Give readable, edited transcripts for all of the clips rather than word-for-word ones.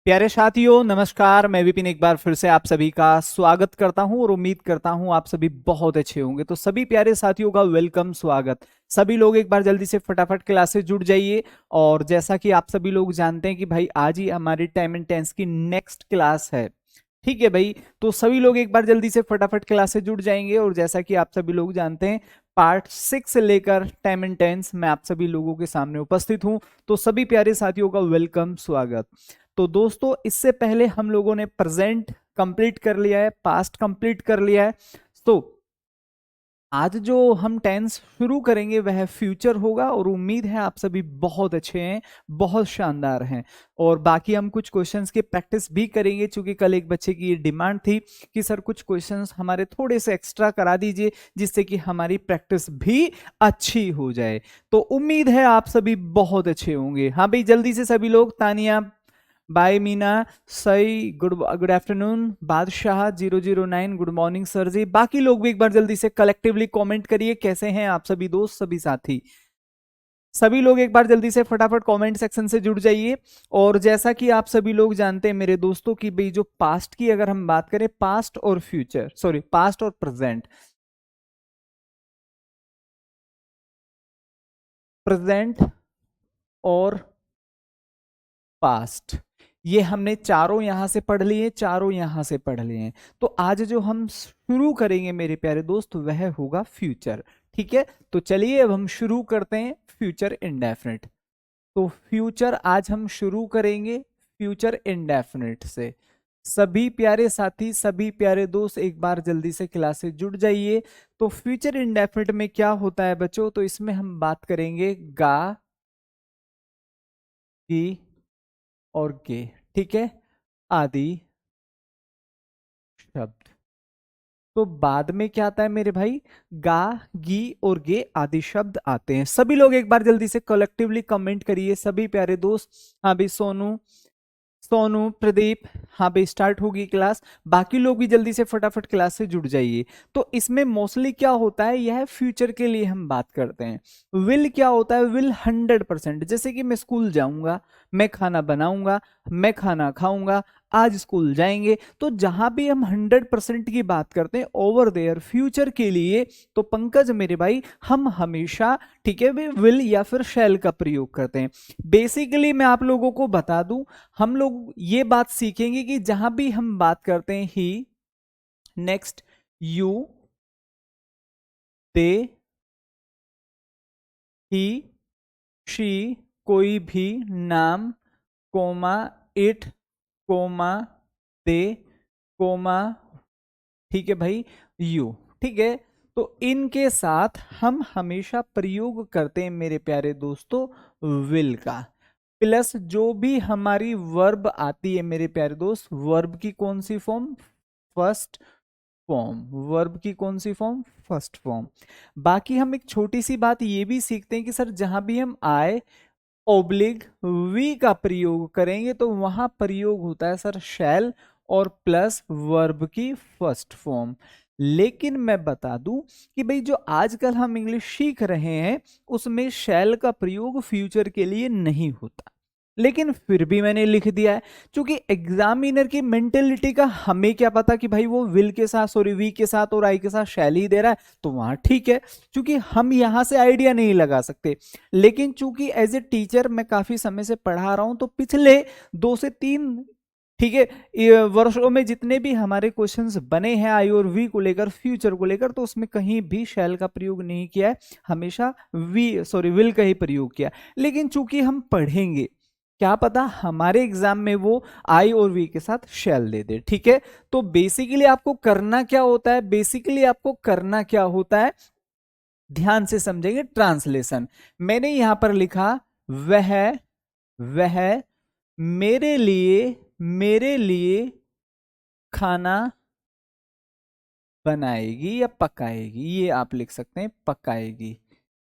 प्यारे साथियों नमस्कार। मैं विपिन एक बार फिर से आप सभी का स्वागत करता हूं और उम्मीद करता हूं आप सभी बहुत अच्छे होंगे। तो सभी प्यारे साथियों का वेलकम, स्वागत। सभी लोग एक बार जल्दी से फटाफट क्लास से जुड़ जाइए। और जैसा कि आप सभी लोग जानते हैं कि भाई आज ही हमारी टाइम एंड टेंस की नेक्स्ट क्लास है। ठीक है भाई, तो सभी लोग एक बार जल्दी से फटाफट क्लास से जुड़ जाएंगे। और जैसा कि आप सभी लोग जानते हैं पार्ट 6 से लेकर टाइम एंड टेंस मैं आप सभी लोगों के सामने उपस्थित हूं। तो सभी प्यारे साथियों का वेलकम, स्वागत। तो दोस्तों इससे पहले हम लोगों ने प्रेजेंट कंप्लीट कर लिया है, पास्ट कंप्लीट कर लिया है। तो आज जो हम टेंस शुरू करेंगे वह फ्यूचर होगा और उम्मीद है आप सभी बहुत अच्छे हैं, बहुत शानदार हैं। और बाकी हम कुछ क्वेश्चंस की प्रैक्टिस भी करेंगे, क्योंकि कल एक बच्चे की ये डिमांड थी कि सर कुछ क्वेश्चंस हमारे थोड़े से एक्स्ट्रा करा दीजिए जिससे कि हमारी प्रैक्टिस भी अच्छी हो जाए। तो उम्मीद है आप सभी बहुत अच्छे होंगे। हाँ भाई, जल्दी से सभी लोग। तानिया, बाय मीना, सई, गुड आफ्टरनून, बादशाह 009, गुड मॉर्निंग सर जी। बाकी लोग भी एक बार जल्दी से कलेक्टिवली कमेंट करिए कैसे हैं आप सभी दोस्त, सभी साथी। सभी लोग एक बार जल्दी से फटाफट कमेंट सेक्शन से जुड़ जाइए। और जैसा कि आप सभी लोग जानते हैं मेरे दोस्तों की भाई, जो पास्ट की अगर हम बात करें, पास्ट और फ्यूचर, सॉरी पास्ट और प्रेजेंट, प्रेजेंट और पास्ट, ये हमने चारों यहां से पढ़ लिए, चारों यहां से पढ़ लिए हैं। तो आज जो हम शुरू करेंगे मेरे प्यारे दोस्त वह होगा फ्यूचर। ठीक है, तो चलिए अब हम शुरू करते हैं फ्यूचर इंडेफिनिट। तो फ्यूचर आज हम शुरू करेंगे फ्यूचर इंडेफिनिट से। सभी प्यारे साथी, सभी प्यारे दोस्त एक बार जल्दी से क्लास से जुड़ जाइए। तो फ्यूचर इंडेफिनिट में क्या होता है बच्चों, तो इसमें हम बात करेंगे गा, गी और गे। ठीक है, आदि शब्द। तो बाद में क्या आता है मेरे भाई, गा, गी और गे आदि शब्द आते हैं। सभी लोग एक बार जल्दी से कलेक्टिवली कमेंट करिए, सभी प्यारे दोस्त। हाँ भाई, सोनू, सोनू, प्रदीप, हाँ भाई स्टार्ट होगी क्लास। बाकी लोग भी जल्दी से फटाफट क्लास से जुड़ जाइए। तो इसमें मोस्टली क्या होता है, यह फ्यूचर के लिए हम बात करते हैं। विल क्या होता है, विल 100%, जैसे कि मैं स्कूल जाऊंगा, मैं खाना बनाऊंगा, मैं खाना खाऊंगा, आज स्कूल जाएंगे। तो जहां भी हम 100% की बात करते हैं ओवर देयर फ्यूचर के लिए, तो पंकज मेरे भाई हम हमेशा, ठीक है, विल या फिर शैल का प्रयोग करते हैं। बेसिकली मैं आप लोगों को बता दूं, हम लोग ये बात सीखेंगे कि जहां भी हम बात करते हैं he, next you, they, he, she, कोई भी नाम, comma, it, comma, they, comma, ठीक है भाई, यू। ठीक है, तो इनके साथ हम हमेशा प्रयोग करते हैं मेरे प्यारे दोस्तों विल का। प्लस जो भी हमारी वर्ब आती है मेरे प्यारे दोस्त, वर्ब की कौन सी फॉर्म, फर्स्ट फॉर्म। वर्ब की कौन सी फॉर्म, फर्स्ट फॉर्म। बाकी हम एक छोटी सी बात ये भी सीखते हैं कि सर जहां भी हम आए ओब्लिग वी का प्रयोग करेंगे तो वहां प्रयोग होता है सर शैल और प्लस वर्ब की फर्स्ट फॉर्म। लेकिन मैं बता दूं कि भाई जो आजकल हम इंग्लिश सीख रहे हैं उसमें शैल का प्रयोग फ्यूचर के लिए नहीं होता, लेकिन फिर भी मैंने लिख दिया है। क्योंकि एग्जामिनर की मेंटेलिटी का हमें क्या पता कि भाई वो विल के साथ, सॉरी वी के साथ और आई के साथ शैल ही दे रहा है, तो वहां ठीक है, क्योंकि हम यहां से आइडिया नहीं लगा सकते। लेकिन चूंकि एज ए टीचर मैं काफी समय से पढ़ा रहा हूं, तो पिछले 2 से 3, ठीक है, ये वर्षों में जितने भी हमारे क्वेश्चंस बने हैं आई और वी को लेकर, फ्यूचर को लेकर, तो उसमें कहीं भी शैल का प्रयोग नहीं किया है, हमेशा वी, सॉरी विल का ही प्रयोग किया। लेकिन चूंकि हम पढ़ेंगे, क्या पता हमारे एग्जाम में वो आई और वी के साथ शैल दे दे। ठीक है, तो बेसिकली आपको करना क्या होता है, बेसिकली आपको करना क्या होता है, ध्यान से समझेंगे ट्रांसलेशन। मैंने यहां पर लिखा वह, वह मेरे लिए खाना बनाएगी या पकाएगी, ये आप लिख सकते हैं पकाएगी,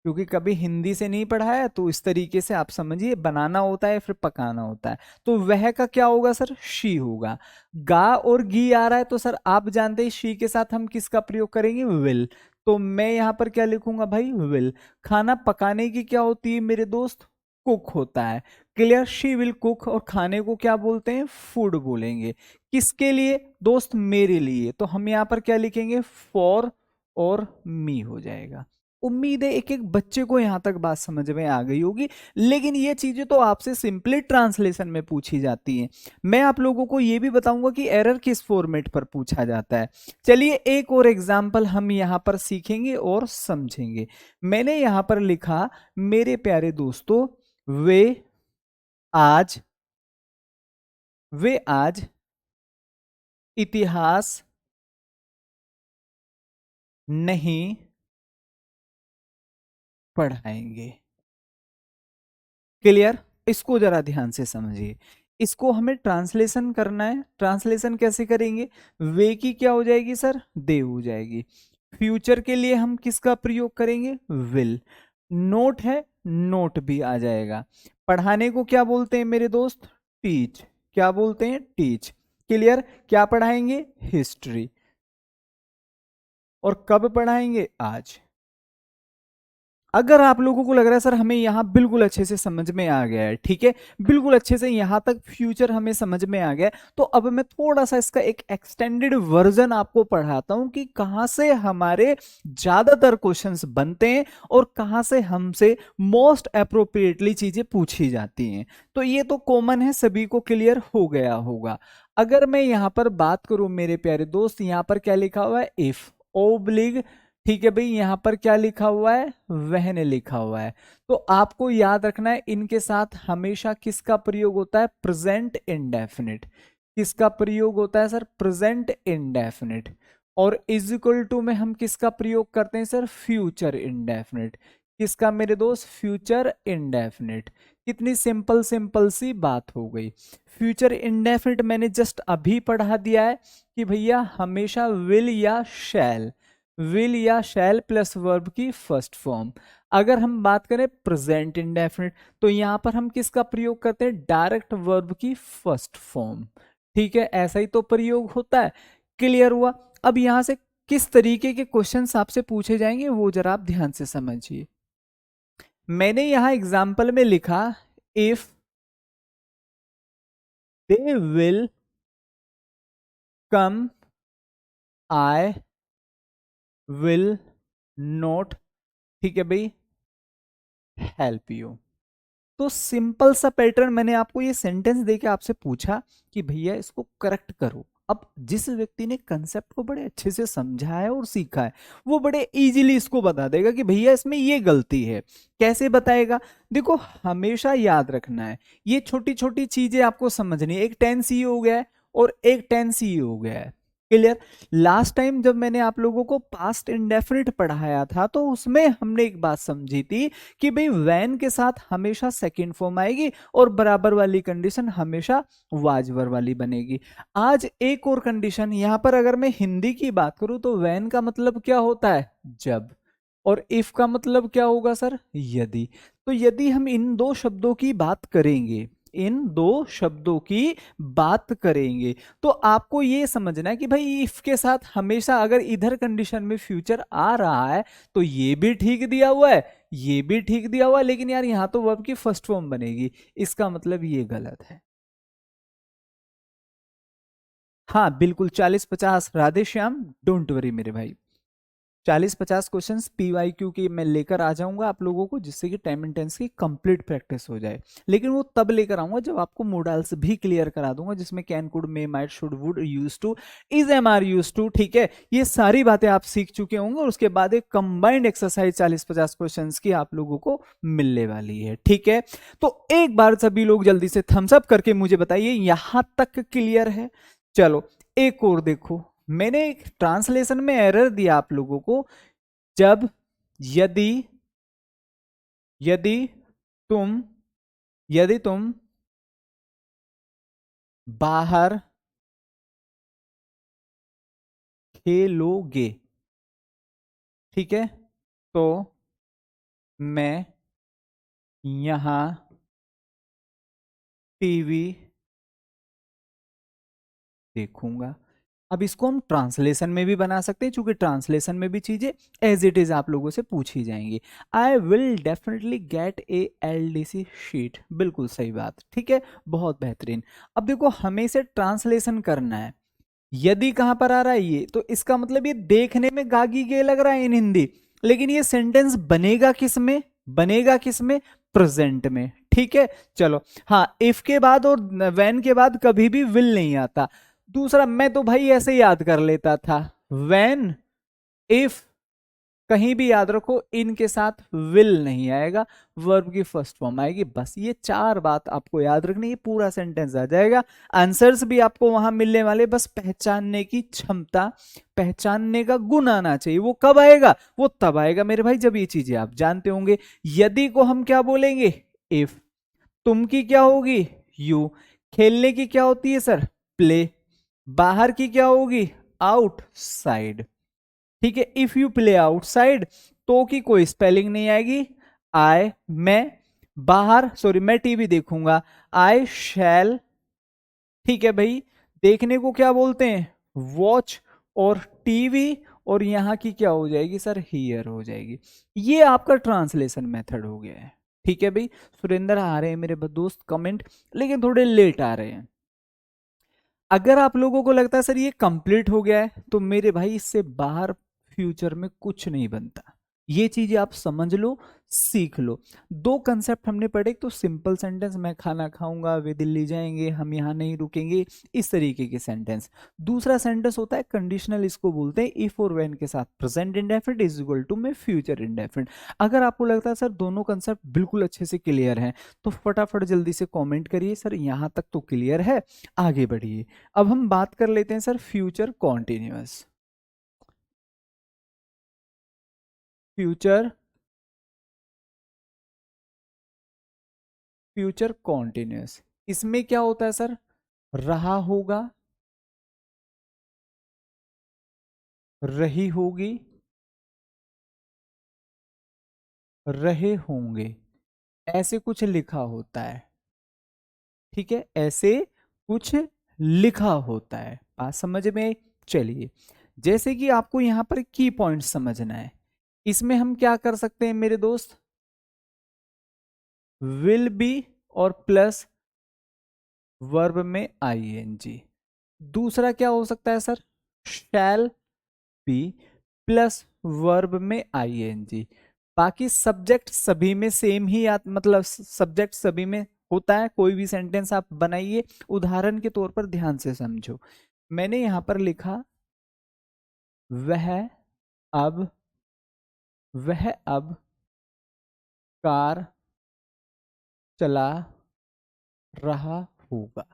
क्योंकि कभी हिंदी से नहीं पढ़ा है तो इस तरीके से आप समझिए, बनाना होता है फिर पकाना होता है। तो वह का क्या होगा सर, शी होगा। गा और गी आ रहा है तो सर आप जानते हैं शी के साथ हम किसका प्रयोग करेंगे, विल। तो मैं यहां पर क्या लिखूंगा भाई, विल। खाना पकाने की क्या होती है मेरे दोस्त, कुक होता है। क्लियर, शी विल कुक, और खाने को क्या बोलते हैं, फूड बोलेंगे। किसके लिए दोस्त, मेरे लिए, तो हम यहां पर क्या लिखेंगे, फॉर और मी हो जाएगा। उम्मीद है एक एक बच्चे को यहां तक बात समझ में आ गई होगी, लेकिन ये चीजें तो आपसे सिंपली ट्रांसलेशन में पूछी जाती हैं। मैं आप लोगों को ये भी बताऊंगा कि एरर किस फॉर्मेट पर पूछा जाता है। चलिए एक और एग्जाम्पल हम यहां पर सीखेंगे और समझेंगे। मैंने यहां पर लिखा, मेरे प्यारे दोस्तों, वे आज वे आज इतिहास नहीं पढ़ाएंगे। क्लियर, इसको जरा ध्यान से समझिए। इसको हमें ट्रांसलेशन करना है। ट्रांसलेशन कैसे करेंगे, वे की क्या हो जाएगी सर, दे हो जाएगी। फ्यूचर के लिए हम किसका प्रयोग करेंगे, विल। नोट है, नोट भी आ जाएगा। पढ़ाने को क्या बोलते हैं मेरे दोस्त, टीच। क्या बोलते हैं, टीच। क्लियर, क्या पढ़ाएंगे, हिस्ट्री। और कब पढ़ाएंगे, आज। अगर आप लोगों को लग रहा है सर हमें यहां बिल्कुल अच्छे से समझ में आ गया है, ठीक है, बिल्कुल अच्छे से यहां तक फ्यूचर हमें समझ में आ गया है, तो अब मैं थोड़ा सा इसका एक एक्सटेंडेड वर्जन आपको पढ़ाता हूं कि कहां से हमारे ज्यादातर क्वेश्चंस बनते हैं और कहां से हमसे मोस्ट अप्रोप्रिएटली चीजें पूछी जाती हैं। तो ये तो कॉमन है, सभी को क्लियर हो गया होगा। अगर मैं यहां पर बात करूं मेरे प्यारे दोस्त, यहां पर क्या लिखा हुआ है, इफ ओब्लिग, ठीक है भाई, यहां पर क्या लिखा हुआ है, वहन लिखा हुआ है। तो आपको याद रखना है इनके साथ हमेशा किसका प्रयोग होता है, प्रेजेंट इंडेफिनिट। किसका प्रयोग होता है सर, प्रेजेंट इंडेफिनिट। और इज इक्वल टू में हम किसका प्रयोग करते हैं सर, फ्यूचर इंडेफिनिट। किसका मेरे दोस्त, फ्यूचर इंडेफिनिट। कितनी सिंपल सिंपल सी बात हो गई। फ्यूचर इंडेफिनिट मैंने जस्ट अभी पढ़ा दिया है कि भैया हमेशा विल या शैल, विल या शैल प्लस वर्ब की फर्स्ट फॉर्म। अगर हम बात करें प्रेजेंट इंडेफिनिट, तो यहां पर हम किसका प्रयोग करते हैं, डायरेक्ट वर्ब की फर्स्ट फॉर्म। ठीक है, ऐसा ही तो प्रयोग होता है। क्लियर हुआ। अब यहां से किस तरीके के क्वेश्चंस आपसे पूछे जाएंगे वो जरा आप ध्यान से समझिए। मैंने यहां एग्जाम्पल में लिखा, if they will come I will note, ठीक है भाई, हेल्प यू। तो सिंपल सा पैटर्न, मैंने आपको ये सेंटेंस देके आपसे पूछा कि भैया इसको करेक्ट करो। अब जिस व्यक्ति ने कंसेप्ट को बड़े अच्छे से समझा है और सीखा है, वो बड़े इजीली इसको बता देगा कि भैया इसमें ये गलती है। कैसे बताएगा, देखो हमेशा याद रखना है, ये छोटी छोटी चीजें आपको समझनी है। एक टेंस ये हो गया है और एक टेंस ये हो गया है। क्लियर। लास्ट टाइम जब मैंने आप लोगों को पास्ट इंडेफिनिट पढ़ाया था, तो उसमें हमने एक बात समझी थी कि भाई वैन के साथ हमेशा सेकंड फॉर्म आएगी और बराबर वाली कंडीशन हमेशा वाजवर वाली बनेगी। आज एक और कंडीशन यहां पर, अगर मैं हिंदी की बात करूं तो वैन का मतलब क्या होता है, जब, और इफ का मतलब क्या होगा सर, यदि। तो यदि हम इन दो शब्दों की बात करेंगे, इन दो शब्दों की बात करेंगे, तो आपको ये समझना है कि भाई इफ के साथ हमेशा अगर इधर कंडीशन में फ्यूचर आ रहा है तो ये भी ठीक दिया हुआ है, ये भी ठीक दिया हुआ है, लेकिन यार यहां तो वर्ब की फर्स्ट फॉर्म बनेगी, इसका मतलब ये गलत है। हाँ बिल्कुल, 40-50 राधे श्याम, डोंट वरी मेरे भाई। 40-50 क्वेश्चंस पीवाईक्यू के मैं लेकर आ जाऊंगा आप लोगों को, जिससे कि टाइम एंड टेंस की कंप्लीट प्रैक्टिस हो जाए। लेकिन वो तब लेकर आऊंगा जब आपको मॉडल्स भी क्लियर करा दूंगा, जिसमें can, could, may, might, should, would, use to, is, am, are, use to, ठीक है, ये सारी बातें आप सीख चुके होंगे। और उसके बाद एक कंबाइंड एक्सरसाइज 40-50 क्वेश्चन की आप लोगों को मिलने वाली है, ठीक है। तो एक बार सभी लोग जल्दी से थम्स अप करके मुझे बताइए यहां तक क्लियर है। चलो एक और देखो, मैंने एक ट्रांसलेशन में एरर दिया आप लोगों को, जब, यदि, यदि तुम यदि तुम बाहर खेलोगे, ठीक है, तो मैं यहां टीवी देखूंगा। अब इसको हम ट्रांसलेशन में भी बना सकते हैं, क्योंकि ट्रांसलेशन में भी चीजें एज इट इज आप लोगों से पूछी जाएंगी। I will definitely get A LDC sheet, बिल्कुल सही बात, ठीक है, बहुत बेहतरीन। अब देखो हमें इसे ट्रांसलेशन करना है, यदि कहां पर आ रहा है ये, तो इसका मतलब ये देखने में गागी गे लग रहा है इन हिंदी, लेकिन ये सेंटेंस बनेगा किस में, बनेगा किस में, प्रेजेंट में, ठीक है। चलो हाँ, इफ के बाद और व्हेन के बाद कभी भी विल नहीं आता। दूसरा, मैं तो भाई ऐसे याद कर लेता था, व्हेन, इफ, कहीं भी याद रखो इनके साथ विल नहीं आएगा, वर्ब की फर्स्ट फॉर्म आएगी, बस ये चार बात आपको याद रखनी, ये पूरा सेंटेंस आ जाएगा। आंसर्स भी आपको वहां मिलने वाले, बस पहचानने की क्षमता, पहचानने का गुण आना चाहिए। वो कब आएगा, वो तब आएगा मेरे भाई जब ये चीजें आप जानते होंगे। यदि को हम क्या बोलेंगे, इफ, तुम की क्या होगी, यू, खेलने की क्या होती है सर, प्ले, बाहर की क्या होगी, आउटसाइड, ठीक है। इफ यू प्ले आउटसाइड, तो की कोई स्पेलिंग नहीं आएगी, आई, मैं बाहर, सॉरी मैं टीवी देखूंगा, आई शैल, ठीक है भाई। देखने को क्या बोलते हैं, वॉच, और टीवी, और यहां की क्या हो जाएगी सर, हियर हो जाएगी। ये आपका ट्रांसलेशन मेथड हो गया है, ठीक है भाई। सुरेंद्र आ रहे हैं मेरे दोस्त कमेंट, लेकिन थोड़े लेट आ रहे हैं। अगर आप लोगों को लगता है सर ये कंप्लीट हो गया है, तो मेरे भाई इससे बाहर फ्यूचर में कुछ नहीं बनता। ये चीजें आप समझ लो, सीख लो। दो कंसेप्ट हमने पढ़े, तो सिंपल सेंटेंस, मैं खाना खाऊंगा, वे दिल्ली जाएंगे, हम यहां नहीं रुकेंगे, इस तरीके के सेंटेंस। दूसरा सेंटेंस होता है कंडीशनल, इसको बोलते हैं इफ और व्हेन के साथ present indefinite is equal to में फ्यूचर इंडेफिनिट। अगर आपको लगता है सर दोनों कंसेप्ट बिल्कुल अच्छे से क्लियर हैं, तो फटाफट जल्दी से कॉमेंट करिए, सर यहां तक तो क्लियर है, आगे बढ़िए। अब हम बात कर लेते हैं sir future continuous. Future, future continuous, इसमें क्या होता है सर, रहा होगा, रही होगी, रहे होंगे, ऐसे कुछ लिखा होता है, ठीक है, ऐसे कुछ लिखा होता है। बात समझ में आई? चलिए, जैसे कि आपको यहां पर की पॉइंट समझना है, इसमें हम क्या कर सकते हैं मेरे दोस्त, विल बी और प्लस वर्ब में आईएनजी। दूसरा क्या हो सकता है sir, shall be plus verb में आईएनजी। बाकी सब्जेक्ट सभी में सेम ही मतलब सब्जेक्ट सभी में होता है। कोई भी सेंटेंस आप बनाइए, उदाहरण के तौर पर ध्यान से समझो। मैंने यहां पर लिखा, वह अब, वह अब कार चला रहा होगा,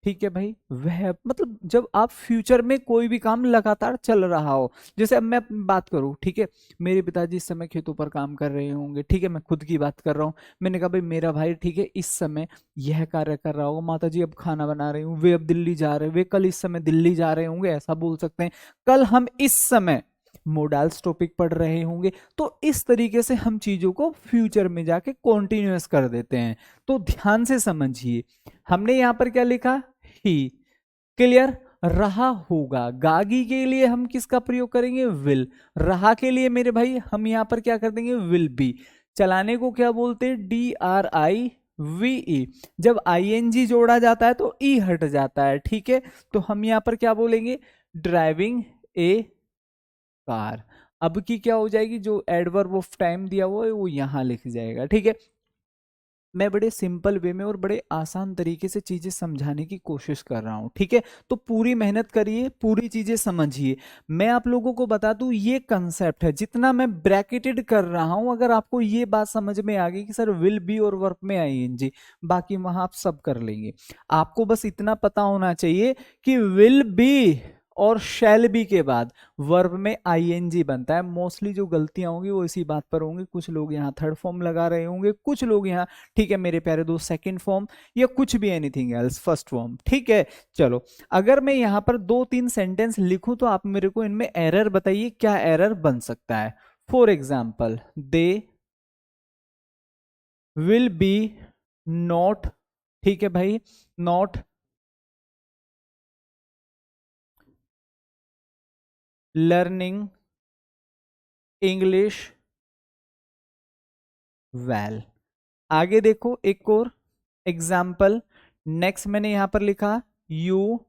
ठीक है भाई। वह मतलब जब आप फ्यूचर में कोई भी काम लगातार चल रहा हो, जैसे अब मैं अपनी बात करूं, ठीक है, मेरे पिताजी इस समय खेतों पर काम कर रहे होंगे, ठीक है, मैं खुद की बात कर रहा हूं। मैंने कहा भाई मेरा भाई, ठीक है, इस समय यह कार्य कर रहा होगा, माता जी अब खाना बना रही हूँ, वे अब दिल्ली जा रहे, वे कल इस समय दिल्ली जा रहे होंगे, ऐसा बोल सकते हैं। कल हम इस समय मोडाल्स टॉपिक पढ़ रहे होंगे। तो इस तरीके से हम चीजों को फ्यूचर में जाके कॉन्टिन्यूअस कर देते हैं। तो ध्यान से समझिए, हमने यहां पर क्या लिखा, ही, क्लियर। रहा होगा, गागी के लिए हम किसका प्रयोग करेंगे, विल। रहा के लिए मेरे भाई हम यहां पर क्या कर देंगे, विल बी। चलाने को क्या बोलते हैं, DRIVE। जब ING जोड़ा जाता है तो ई हट जाता है, ठीक है। तो हम यहां पर क्या बोलेंगे, ड्राइविंग ए कार। अब की क्या हो जाएगी, जो एडवर्ब ऑफ टाइम दिया हुआ है वो यहां लिख जाएगा, ठीक है। मैं बड़े सिंपल वे में और बड़े आसान तरीके से चीजें समझाने की कोशिश कर रहा हूं, ठीक है। तो पूरी मेहनत करिए, पूरी चीजें समझिए। मैं आप लोगों को बता दूं, ये कंसेप्ट है, जितना मैं ब्रैकेटेड कर रहा हूं, अगर आपको ये बात समझ में आ गई कि सर विल बी और वर्ब में आईएनजी, बाकी वहां आप सब कर लेंगे। आपको बस इतना पता होना चाहिए कि विल बी और शैल बी के बाद वर्ब में आईएनजी बनता है। मोस्टली जो गलतियां होंगी वो इसी बात पर होंगी, कुछ लोग यहाँ थर्ड फॉर्म लगा रहे होंगे, कुछ लोग यहाँ, ठीक है मेरे प्यारे दोस्त, सेकंड फॉर्म, या कुछ भी एनीथिंग एल्स फर्स्ट फॉर्म, ठीक है। चलो, अगर मैं यहाँ पर दो तीन सेंटेंस लिखूं, तो आप मेरे को इनमें एरर बताइए, क्या एरर बन सकता है। For example, they will be not, ठीक है भाई, नॉट लर्निंग इंग्लिश वेल। आगे देखो एक और एग्जाम्पल, नेक्स्ट मैंने यहां पर लिखा you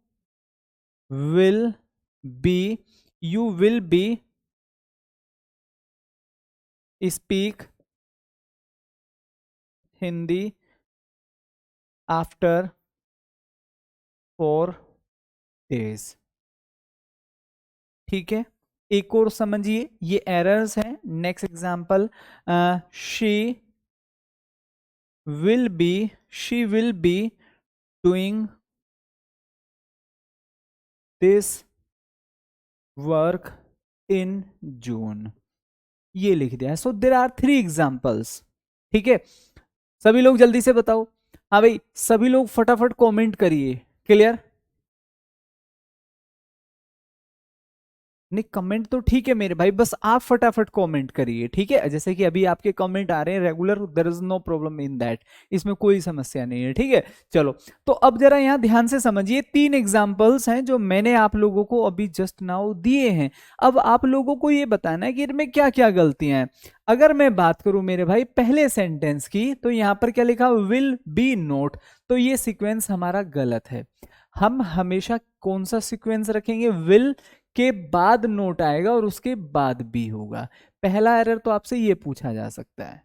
will be, you will be speak Hindi after 4 days। ठीक है, एक और समझिए, ये एरर्स हैं। Next example, she will be doing this work in June, ये लिख दिया है। So there are 3 examples. ठीक है, सभी लोग जल्दी से बताओ। हाँ भाई, सभी लोग फटाफट कमेंट करिए। क्लियर? नहीं, कमेंट तो ठीक है मेरे भाई, बस आप फटाफट कमेंट करिए। ठीक है, जैसे कि अभी आपके कमेंट आ रहे हैं regular, there is no problem in that, इसमें कोई समस्या नहीं है। ठीक है, चलो तो अब जरा यहां ध्यान से समझिए, 3 एग्जांपल्स हैं जो मैंने आप लोगों को अभी जस्ट नाउ दिए हैं। अब आप लोगों को ये बताना है कि इनमें क्या क्या गलतियां हैं। अगर मैं बात करूं मेरे भाई पहले सेंटेंस की, तो यहां पर क्या लिखा, विल बी नोट, तो ये सीक्वेंस हमारा गलत है। हम हमेशा कौन सा सीक्वेंस रखेंगे, विल के बाद नोट आएगा और उसके बाद बी होगा। पहला एरर तो आपसे ये पूछा जा सकता है।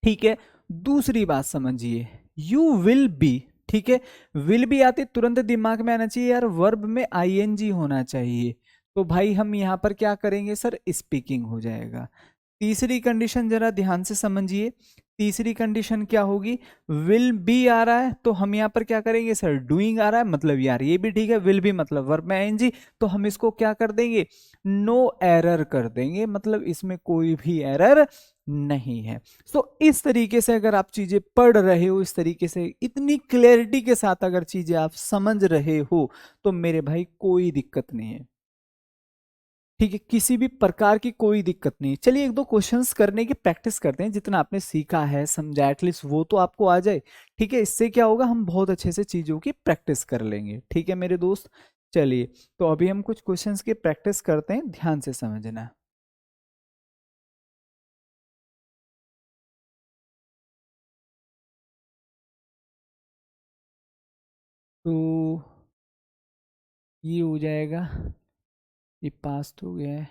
ठीक है, दूसरी बात समझिए, यू विल बी, ठीक है, विल बी आती तुरंत दिमाग में आना चाहिए यार, वर्ब में आईएनजी होना चाहिए। तो भाई हम यहां पर क्या करेंगे सर, स्पीकिंग हो जाएगा। तीसरी कंडीशन जरा ध्यान से समझिए, तीसरी कंडीशन क्या होगी, विल बी आ रहा है तो हम यहां पर क्या करेंगे सर, डूइंग आ रहा है, मतलब यार ये भी ठीक है, विल बी मतलब वर्ब में आईएनजी, तो हम इसको क्या कर देंगे, नो एरर कर देंगे, मतलब इसमें कोई भी एरर नहीं है। सो इस तरीके से अगर आप चीजें पढ़ रहे हो, इस तरीके से इतनी क्लैरिटी के साथ अगर चीजें आप समझ रहे हो, तो मेरे भाई कोई दिक्कत नहीं है। ठीक है, किसी भी प्रकार की कोई दिक्कत नहीं। चलिए एक दो क्वेश्चंस करने की प्रैक्टिस करते हैं, जितना आपने सीखा है समझा एटलीस्ट वो तो आपको आ जाए। ठीक है, इससे क्या होगा, हम बहुत अच्छे से चीजों की प्रैक्टिस कर लेंगे। ठीक है मेरे दोस्त, चलिए तो अभी हम कुछ क्वेश्चंस की प्रैक्टिस करते हैं, ध्यान से समझना। तो ये हो जाएगा, ये पास तो हो गया है।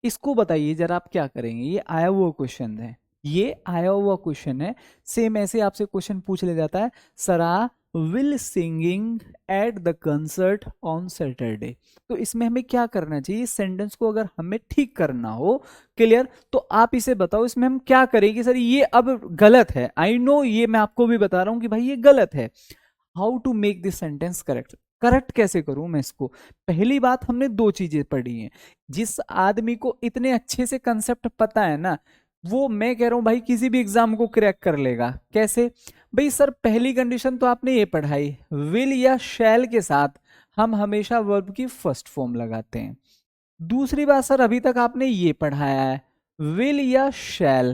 इसको बताइए जरा, आप क्या करेंगे, ये आया हुआ क्वेश्चन है, ये आया हुआ क्वेश्चन है। सेम ऐसे आपसे क्वेश्चन पूछ ले जाता है, सरा will singing at the concert on Saturday. तो इसमें हमें क्या करना चाहिए, सेंटेंस को अगर हमें ठीक करना हो, क्लियर, तो आप इसे बताओ इसमें हम क्या करेंगे। सर ये अब गलत है, आई नो, ये मैं आपको भी बता रहा हूं कि भाई ये गलत है। How to make this sentence correct, correct कैसे करूं मैं इसको। पहली बात, हमने दो चीजें पढ़ी हैं। जिस आदमी को इतने अच्छे से कंसेप्ट पता है ना, वो मैं कह रहा हूं भाई किसी भी एग्जाम को क्रैक कर लेगा। कैसे भाई, सर पहली कंडीशन तो आपने ये पढ़ाई, विल या शैल के साथ हम हमेशा वर्ब की फर्स्ट फॉर्म लगाते हैं। दूसरी बात सर, अभी तक आपने ये पढ़ाया है, विल या शैल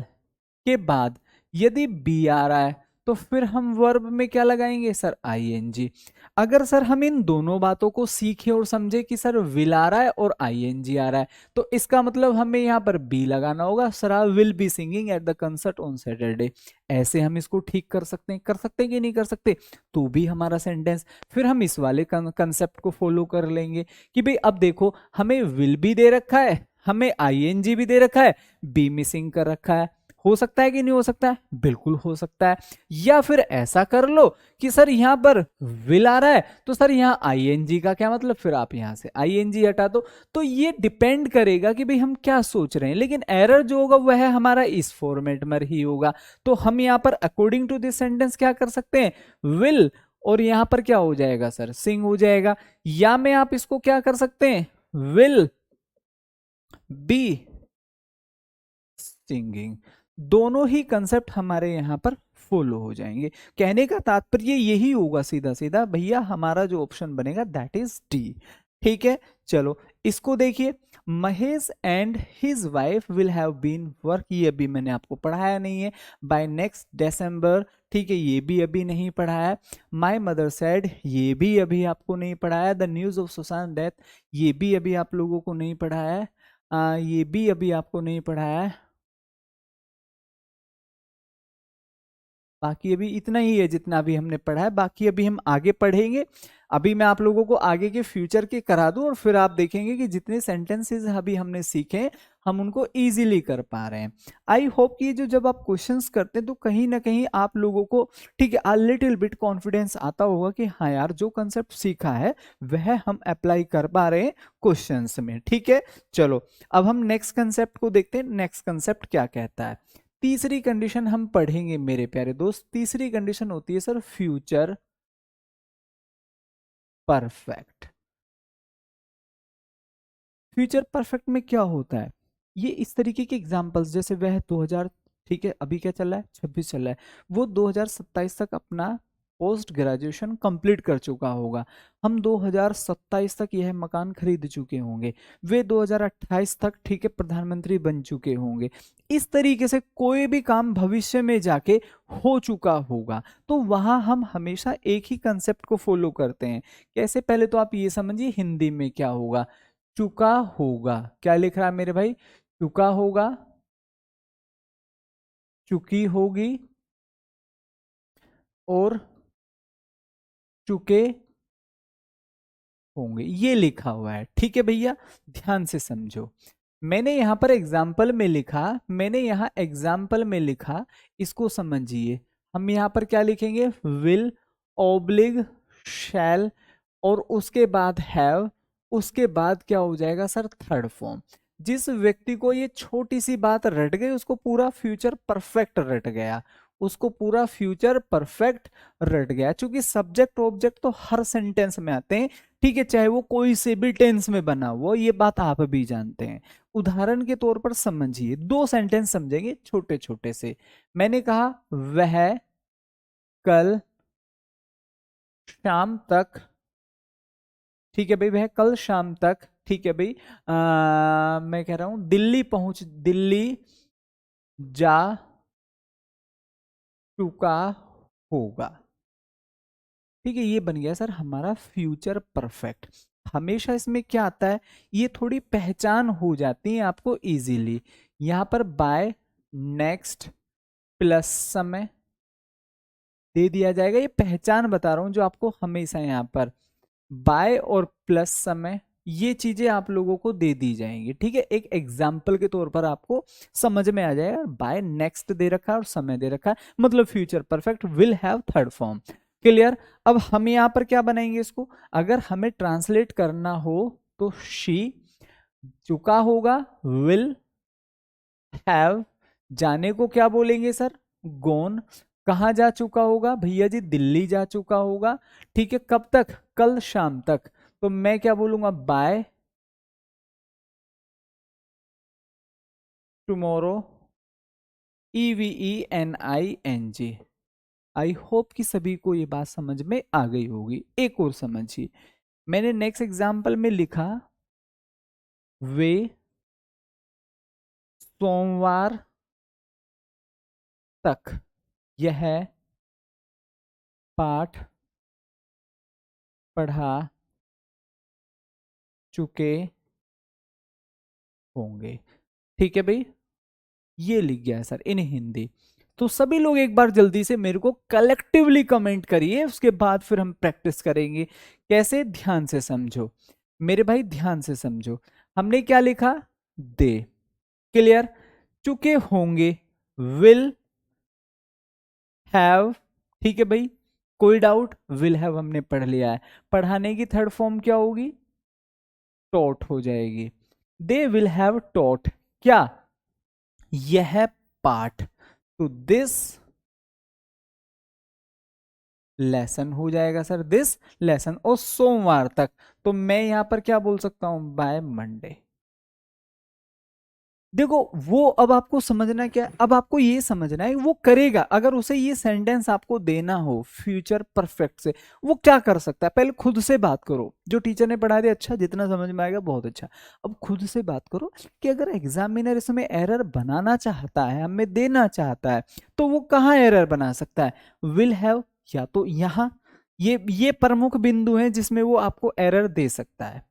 के बाद यदि बी आ रहा है तो फिर हम वर्ब में क्या लगाएंगे सर, आईएनजी। अगर सर हम इन दोनों बातों को सीखे और समझे कि सर विल आ रहा है और आईएनजी आ रहा है, तो इसका मतलब हमें यहां पर बी लगाना होगा, sir I will be singing at the concert on Saturday. ऐसे हम इसको ठीक कर सकते हैं कि नहीं कर सकते, तो भी हमारा सेंटेंस। फिर हम इस वाले कंसेप्ट को फॉलो कर लेंगे कि भाई अब देखो, हमें विल भी दे रखा है, हमें आईएनजी भी दे रखा है, बी मिसिंग कर रखा है। हो सकता है कि नहीं हो सकता है, बिल्कुल हो सकता है। या फिर ऐसा कर लो कि सर यहां पर विल आ रहा है तो सर यहां आईएनजी का क्या मतलब, फिर आप यहां से आईएनजी हटा दो। तो ये डिपेंड करेगा कि भाई हम क्या सोच रहे हैं, लेकिन एरर जो होगा वह हमारा इस फॉर्मेट में ही होगा। तो हम यहां पर अकॉर्डिंग टू दिस सेंटेंस क्या कर सकते हैं, विल, और यहां पर क्या हो जाएगा सर, सिंग हो जाएगा। या में आप इसको क्या कर सकते हैं, विल बी सिंगिंग। दोनों ही कंसेप्ट हमारे यहां पर फॉलो हो जाएंगे। कहने का तात्पर्य यही होगा सीधा सीधा भैया, हमारा जो ऑप्शन बनेगा दैट इज डी। ठीक है, चलो इसको देखिए, Mahesh and his wife will have been work, ये अभी मैंने आपको पढ़ाया नहीं है, बाय नेक्स्ट दिसंबर, ठीक है, ये भी अभी नहीं पढ़ाया है। माय मदर सेड, ये भी अभी आपको नहीं पढ़ाया। The news of Sushant death, ये भी अभी आप लोगों को नहीं पढ़ाया है। ये भी अभी आपको नहीं पढ़ाया है। बाकी अभी इतना ही है जितना अभी हमने पढ़ा है, बाकी अभी हम आगे पढ़ेंगे। अभी मैं आप लोगों को आगे के फ्यूचर के करा दूं और फिर आप देखेंगे कि जितने सेंटेंसेस अभी हमने सीखे हम उनको इजीली कर पा रहे हैं। आई होप कि जो जब आप क्वेश्चंस करते हैं तो कहीं ना कहीं आप लोगों को, ठीक है, अ लिटिल बिट कॉन्फिडेंस आता होगा कि हाँ यार जो कंसेप्ट सीखा है वह हम अप्लाई कर पा रहे हैं क्वेश्चंस में। ठीक है, चलो अब हम नेक्स्ट कंसेप्ट को देखते हैं। नेक्स्ट कंसेप्ट क्या कहता है? तीसरी कंडीशन हम पढ़ेंगे मेरे प्यारे दोस्त। तीसरी कंडीशन होती है sir future perfect. Future perfect में क्या होता है? ये इस तरीके के एग्जांपल्स, जैसे वह 2000, ठीक है अभी क्या चल रहा है, 26 चल रहा है, वो 2027 तक अपना पोस्ट ग्रेजुएशन कंप्लीट कर चुका होगा। हम 2027 तक यह मकान खरीद चुके होंगे, वे 2028 तक, ठीक है, प्रधानमंत्री बन चुके होंगे। इस तरीके से कोई भी काम भविष्य में जाके हो चुका होगा, तो वहां हम हमेशा एक ही कंसेप्ट को फॉलो करते हैं। कैसे? पहले तो आप ये समझिए हिंदी में क्या होगा। चुका होगा, क्या लिख रहा है मेरे भाई? चुका होगा, चुकी होगी और चुके होंगे, ये लिखा हुआ है। ठीक है भैया, ध्यान से समझो। मैंने यहां पर एग्जाम्पल में लिखा, मैंने यहां एग्जाम्पल में लिखा, इसको समझिए। हम यहां पर क्या लिखेंगे? विल ओब्लिग शैल और उसके बाद हैव, उसके बाद क्या हो जाएगा सर? Third form. जिस व्यक्ति को ये छोटी सी बात रट गई उसको पूरा फ्यूचर परफेक्ट रट गया, उसको पूरा फ्यूचर परफेक्ट रट गया। क्योंकि सब्जेक्ट ऑब्जेक्ट तो हर सेंटेंस में आते हैं, ठीक है, चाहे वो कोई से भी टेंस में बना हो, ये बात आप भी जानते हैं। उदाहरण के तौर पर समझिए, दो सेंटेंस समझेंगे छोटे छोटे से। मैंने कहा वह कल शाम तक, ठीक है भाई, वह कल शाम तक, ठीक है भाई, मैं कह रहा हूं दिल्ली जा चुका होगा। ठीक है, ये बन गया सर हमारा फ्यूचर परफेक्ट। हमेशा इसमें क्या आता है, ये थोड़ी पहचान हो जाती है आपको इजीली। यहां पर बाय नेक्स्ट प्लस समय दे दिया जाएगा, ये पहचान बता रहा हूं जो आपको हमेशा यहां पर बाय और प्लस समय, ये चीजें आप लोगों को दे दी जाएंगी। ठीक है, एक एग्जाम्पल के तौर पर आपको समझ में आ जाएगा। बाय नेक्स्ट दे रखा है और समय दे रखा है, मतलब future perfect will have third form. Clear? अब हम यहां पर क्या बनाएंगे इसको? अगर हमें ट्रांसलेट करना हो तो शी चुका होगा, विल हैव, जाने को क्या बोलेंगे सर? गोन। कहां जा चुका होगा भैया जी? दिल्ली जा चुका होगा। ठीक है, कब तक? कल शाम तक। तो मैं क्या बोलूंगा? By tomorrow, EVENING। I hope कि सभी को ये बात समझ में आ गई होगी। एक और समझिए, मैंने नेक्स्ट एग्जाम्पल में लिखा वे सोमवार तक यह पाठ पढ़ा चुके होंगे। ठीक है भाई, ये लिख गया है सर इन हिंदी। तो सभी लोग एक बार जल्दी से मेरे को कलेक्टिवली कमेंट करिए, उसके बाद फिर हम प्रैक्टिस करेंगे। कैसे? ध्यान से समझो मेरे भाई, ध्यान से समझो। हमने क्या लिखा? दे। क्लियर? चुके होंगे, विल हैव। ठीक है भाई, कोई डाउट? विल हैव हमने पढ़ लिया है। पढ़ाने की थर्ड फॉर्म क्या होगी? टॉट हो जाएगी। दे विल हैव टॉट क्या? यह पाठ। तो दिस लेसन हो जाएगा सर, दिस लेसन। और सोमवार तक, तो मैं यहां पर क्या बोल सकता हूं? By Monday. देखो वो अब आपको समझना क्या है, अब आपको ये समझना है वो करेगा, अगर उसे ये सेंटेंस आपको देना हो फ्यूचर परफेक्ट से, वो क्या कर सकता है। पहले खुद से बात करो, जो टीचर ने पढ़ा दिया अच्छा, जितना समझ में आएगा बहुत अच्छा। अब खुद से बात करो कि अगर एग्जामिनर इसमें एरर बनाना चाहता है, हमें देना चाहता है, तो वो कहाँ एरर बना सकता है, विल हैव, या तो यहाँ, ये प्रमुख बिंदु हैं जिसमें वो आपको एरर दे सकता है।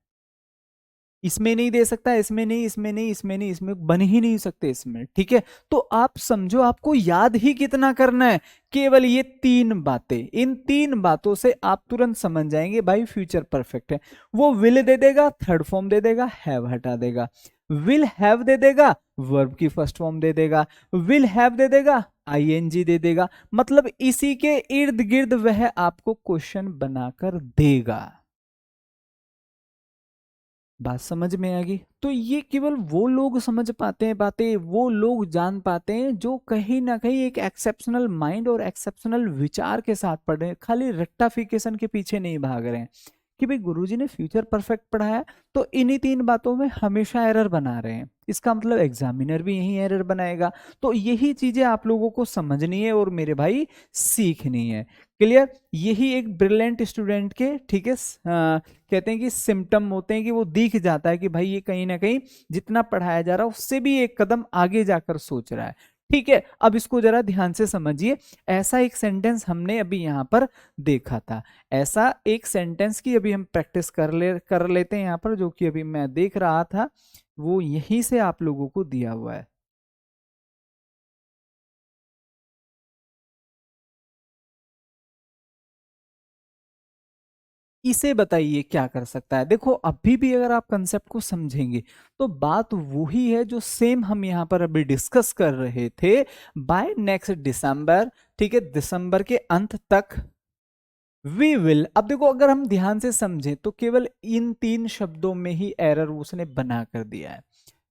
इसमें नहीं दे सकता, इसमें नहीं, इसमें नहीं, इसमें नहीं, इसमें बन ही नहीं सकते इसमें, ठीक है। तो आप समझो आपको याद ही कितना करना है, केवल ये तीन बातें, इन तीन बातों से आप तुरंत समझ जाएंगे भाई फ्यूचर परफेक्ट है। वो विल दे देगा, थर्ड फॉर्म दे देगा, हैव हटा देगा, विल हैव दे देगा, वर्ब की फर्स्ट फॉर्म दे देगा, विल हैव दे देगा, आईएनजी दे देगा, मतलब इसी के इर्द गिर्द वह आपको क्वेश्चन बनाकर देगा। बात समझ में आ गई। तो ये केवल वो लोग समझ पाते हैं बातें, वो लोग जान पाते हैं जो कहीं ना कहीं एक एक्सेप्शनल माइंड और एक्सेप्शनल विचार के साथ पढ़ रहे हैं, खाली रट्टाफिकेशन के पीछे नहीं भाग रहे हैं कि भाई गुरुजी ने फ्यूचर परफेक्ट पढ़ाया तो इन्हीं तीन बातों में हमेशा एरर बना रहे हैं, इसका मतलब एग्जामिनर भी यही एरर बनाएगा। तो यही चीजें आप लोगों को समझनी है और मेरे भाई सीखनी है। क्लियर। यही एक ब्रिलियंट स्टूडेंट के, ठीक है, कहते हैं कि सिम्टम होते हैं कि वो दिख जाता है कि भाई ये कहीं ना कहीं जितना पढ़ाया जा रहा है उससे भी एक कदम आगे जाकर सोच रहा है। ठीक है, अब इसको जरा ध्यान से समझिए। ऐसा एक सेंटेंस हमने अभी यहां पर देखा था, ऐसा एक सेंटेंस की अभी हम प्रैक्टिस कर लेते हैं यहां पर, जो कि अभी मैं देख रहा था, वो यहीं से आप लोगों को दिया हुआ है। इसे बताइए क्या कर सकता है। देखो अभी भी अगर आप कंसेप्ट को समझेंगे तो बात वही है जो सेम हम यहां पर अभी डिस्कस कर रहे थे। बाय नेक्स्ट दिसंबर, ठीक है, दिसंबर के अंत तक वी विल। अब देखो अगर हम ध्यान से समझें तो केवल इन तीन शब्दों में ही एरर उसने बना कर दिया है।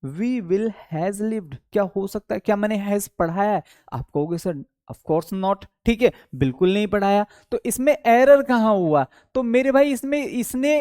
वी विल हैज लिव्ड, क्या हो सकता है, क्या मैंने हैज पढ़ाया है? आप कहोगे सर ऑफ कोर्स नॉट, ठीक है, बिल्कुल नहीं पढ़ाया, तो इसमें एरर कहां हुआ? तो मेरे भाई इसमें इसने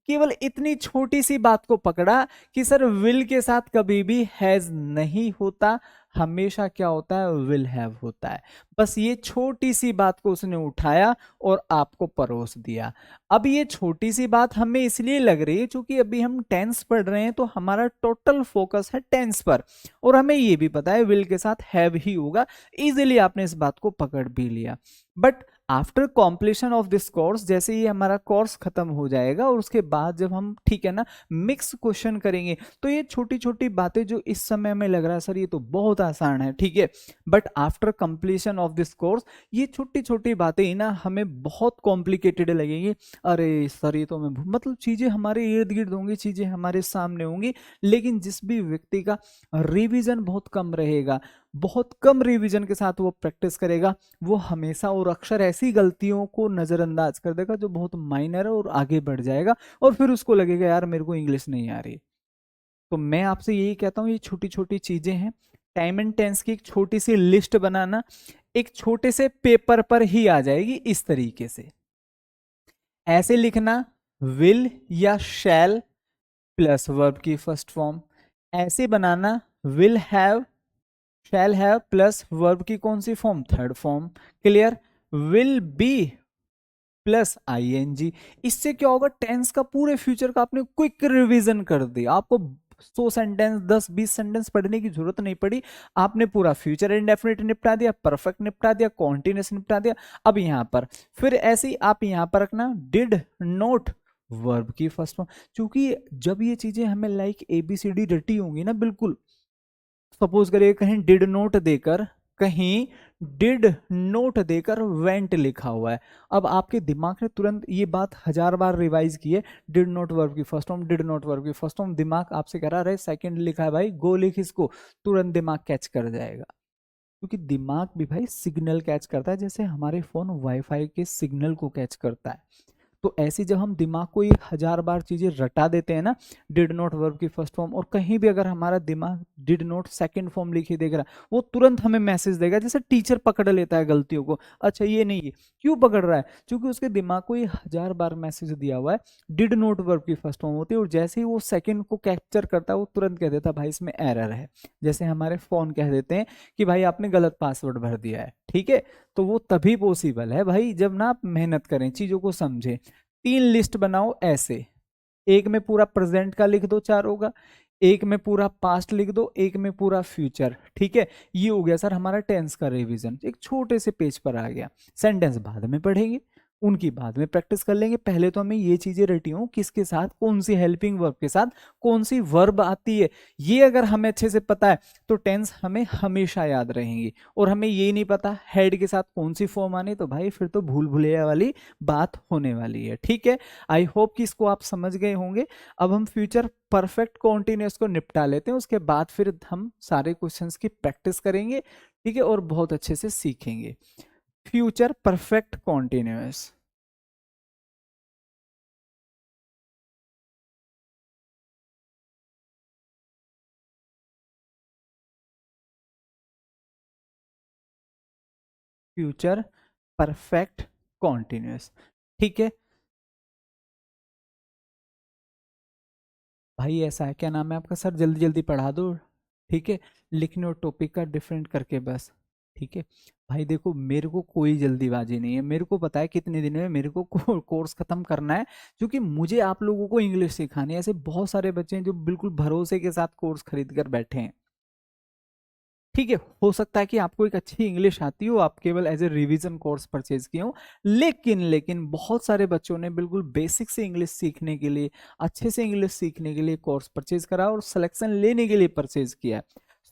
केवल इतनी छोटी सी बात को पकड़ा कि सर विल के साथ कभी भी हैज नहीं होता, हमेशा क्या होता है, विल हैव होता है। बस ये छोटी सी बात को उसने उठाया और आपको परोस दिया। अब ये छोटी सी बात हमें इसलिए लग रही है क्योंकि अभी हम टेंस पढ़ रहे हैं, तो हमारा टोटल फोकस है टेंस पर, और हमें ये भी पता है विल के साथ हैव ही होगा। इजीली आपने इस बात को पकड़ भी लिया। But after completion of this course, जैसे ही हमारा कोर्स खत्म हो जाएगा और उसके बाद जब हम, ठीक है ना, मिक्स क्वेश्चन करेंगे, तो ये छोटी छोटी बातें जो इस समय में लग रहा है सर ये तो बहुत आसान है, ठीक है, but after completion of this course ये छोटी छोटी बातें ही ना हमें बहुत कॉम्प्लिकेटेड लगेंगी। अरे सर ये तो मैं, मतलब चीजें हमारे इर्द गिर्द होंगी, चीजें हमारे सामने होंगी, लेकिन जिस भी व्यक्ति का रिवीजन बहुत कम रहेगा, बहुत कम रिवीजन के साथ वो प्रैक्टिस करेगा, वो हमेशा और अक्सर ऐसी गलतियों को नजरअंदाज कर देगा जो बहुत माइनर है और आगे बढ़ जाएगा, और फिर उसको लगेगा यार मेरे को इंग्लिश नहीं आ रही। तो मैं आपसे यही कहता हूँ, ये छोटी छोटी चीजें हैं, टाइम एंड टेंस की एक छोटी सी लिस्ट बनाना एक छोटे से पेपर पर ही आ जाएगी इस तरीके से। ऐसे लिखना, विल या शैल प्लस वर्ब की फर्स्ट फॉर्म, ऐसे बनाना, will have, shall have plus verb की कौन सी फॉर्म, third form. Clear. Will be plus आईएनजी। इससे क्या होगा, टेंस का पूरे फ्यूचर का आपने क्विक रिवीजन कर दिया, आपको 100 सेंटेंस 10-20 सेंटेंस पढ़ने की जरूरत नहीं पड़ी, आपने पूरा फ्यूचर इंडेफिनिट निपटा दिया, परफेक्ट निपटा दिया, कॉन्टिन्यूस निपटा दिया। अब यहां पर फिर ऐसे ही आप यहां पर रखना, डिड नोट वर्ब की फर्स्ट फॉर्म, क्योंकि जब ये चीजें हमें लाइक एबीसीडी रटी होंगी ना, बिल्कुल सपोज करिए कहीं डिड नोट देकर, कहीं डिड नोट देकर वेंट लिखा हुआ है, अब आपके दिमाग ने तुरंत ये बात 1000 बार रिवाइज की है, डिड नोट वर्ब की first form, did note verb की फर्स्ट फॉर्म, दिमाग आपसे कह रहा है सेकंड लिखा है भाई, गो लिख इसको, तुरंत दिमाग कैच कर जाएगा, क्योंकि दिमाग भी भाई सिग्नल कैच करता है, जैसे हमारे फोन वाईफाई के सिग्नल को कैच करता है। तो ऐसे जब हम दिमाग को 1000 बार चीजें रटा देते हैं ना, डिड नॉट वर्ब की फर्स्ट फॉर्म, और कहीं भी अगर हमारा दिमाग डिड नॉट सेकंड फॉर्म लिखे देख रहा है, वो तुरंत हमें मैसेज देगा, जैसे टीचर पकड़ लेता है गलतियों को, अच्छा ये नहीं है, क्यों पकड़ रहा है, क्योंकि उसके दिमाग को 1000 बार मैसेज दिया हुआ है, डिड नॉट वर्ब की फर्स्ट फॉर्म होती है, और जैसे ही वो सेकंड को कैप्चर करता है वो तुरंत कह देता है भाई इसमें एरर है। जैसे हमारे फोन कह देते हैं कि भाई आपने गलत पासवर्ड भर दिया है, ठीक है, तो वो तभी पॉसिबल है भाई जब ना आप मेहनत करें, चीजों को समझें। 3 लिस्ट बनाओ ऐसे, एक में पूरा प्रेजेंट का लिख दो चारों का, एक में पूरा पास्ट लिख दो, एक में पूरा फ्यूचर, ठीक है। ये हो गया सर हमारा टेंस का रिवीजन, एक छोटे से पेज पर आ गया। सेंटेंस बाद में पढ़ेंगे, उनकी बाद में प्रैक्टिस कर लेंगे, पहले तो हमें ये चीजें रटी हो किसके साथ, कौन सी हेल्पिंग वर्ब के साथ कौन सी वर्ब आती है, ये अगर हमें अच्छे से पता है तो टेंस हमें हमेशा याद रहेंगी। और हमें ये नहीं पता हेड के साथ कौन सी फॉर्म आनी, तो भाई फिर तो भूल भुलैया वाली बात होने वाली है, ठीक है। आई होप कि इसको आप समझ गए होंगे। अब हम फ्यूचर परफेक्ट कॉन्टिन्यूअस को निपटा लेते हैं, उसके बाद फिर हम सारे क्वेश्चंस की प्रैक्टिस करेंगे, ठीक है, और बहुत अच्छे से सीखेंगे। Future perfect continuous, future perfect continuous, ठीक है। भाई ऐसा है, क्या नाम है आपका सर, जल्दी जल्दी पढ़ा दो, ठीक है, लिखने और टॉपिक का डिफरेंट करके बस, ठीक है। भाई देखो मेरे को कोई जल्दीबाजी नहीं है, मेरे को पता है कितने दिन में मेरे को कोर्स खत्म करना है, क्योंकि मुझे आप लोगों को इंग्लिश सिखानी है। ऐसे बहुत सारे बच्चे हैं जो बिल्कुल भरोसे के साथ कोर्स खरीद कर बैठे हैं, ठीक है। हो सकता है कि आपको एक अच्छी इंग्लिश आती हो, आप केवल as a revision course purchase किए हो, लेकिन बहुत सारे बच्चों ने बिल्कुल बेसिक से इंग्लिश सीखने के लिए, अच्छे से इंग्लिश सीखने के लिए कोर्स परचेज करा और सिलेक्शन लेने के लिए परचेज किया।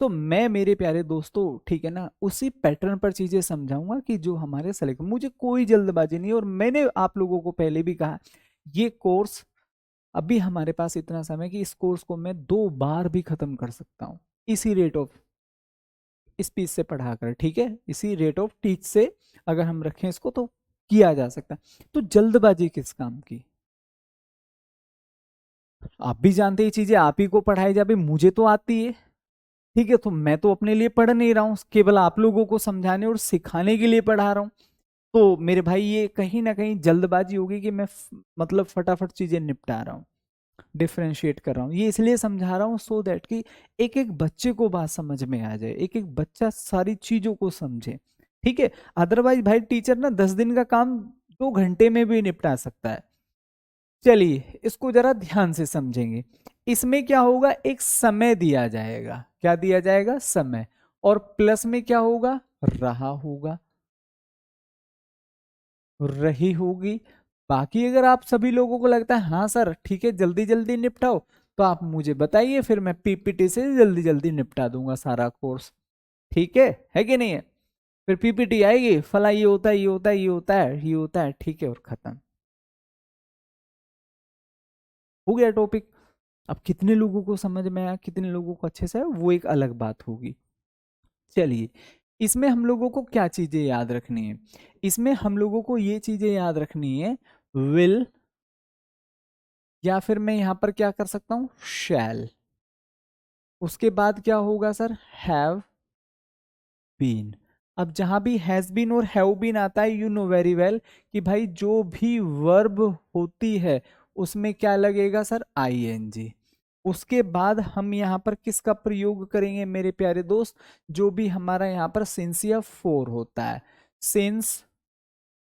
तो मैं मेरे प्यारे दोस्तों, ठीक है ना, उसी पैटर्न पर चीजें समझाऊंगा कि जो हमारे सेलेक्ट, मुझे कोई जल्दबाजी नहीं है, और मैंने आप लोगों को पहले भी कहा ये कोर्स, अभी हमारे पास इतना समय कि इस कोर्स को मैं 2 बार भी खत्म कर सकता हूँ, इसी रेट ऑफ स्पीच से पढ़ाकर, ठीक है, इसी रेट ऑफ टीच से अगर हम रखें इसको तो किया जा सकता है। तो जल्दबाजी किस काम की, आप भी जानते हैं चीजें आप ही को पढ़ाई जाए, मुझे तो आती है, ठीक है, तो मैं तो अपने लिए पढ़ नहीं रहा हूं, केवल आप लोगों को समझाने और सिखाने के लिए पढ़ा रहा हूं। तो मेरे भाई ये कहीं ना कहीं जल्दबाजी होगी कि मैं मतलब फटाफट चीजें निपटा रहा हूँ, डिफ्रेंशिएट कर रहा हूँ, ये इसलिए समझा रहा हूँ सो दैट कि एक एक बच्चे को बात समझ में आ जाए, एक एक बच्चा सारी चीजों को समझे, ठीक है। अदरवाइज भाई टीचर ना 10 दिन का काम 2 घंटे में भी निपटा सकता है। चलिए इसको जरा ध्यान से समझेंगे। इसमें क्या होगा, एक समय दिया जाएगा, क्या दिया जाएगा, समय, और प्लस में क्या होगा, रहा होगा, रही होगी। बाकी अगर आप सभी लोगों को लगता है हाँ सर ठीक है जल्दी जल्दी निपटाओ, तो आप मुझे बताइए, फिर मैं पीपीटी से जल्दी जल्दी निपटा दूंगा सारा कोर्स, ठीक है कि नहीं है। फिर पीपीटी आएगी, फला ये होता है, ये होता है, ये होता है, ये होता है, ठीक है, और खत्म हो गया टॉपिक। अब कितने लोगों को समझ में आया, कितने लोगों को अच्छे से आया, वो एक अलग बात होगी। चलिए इसमें हम लोगों को क्या चीजें याद रखनी है, इसमें हम लोगों को ये चीजें याद रखनी है, विल, या फिर मैं यहां पर क्या कर सकता हूं, शैल, उसके बाद क्या होगा सर, हैव बीन। अब जहां भी हैज बीन और हैव बीन आता है, यू नो वेरी वेल कि भाई जो भी वर्ब होती है उसमें क्या लगेगा सर, आईएनजी। उसके बाद हम यहाँ पर किसका प्रयोग करेंगे मेरे प्यारे दोस्त, जो भी हमारा यहाँ पर सिंस या फोर होता है, सिंस,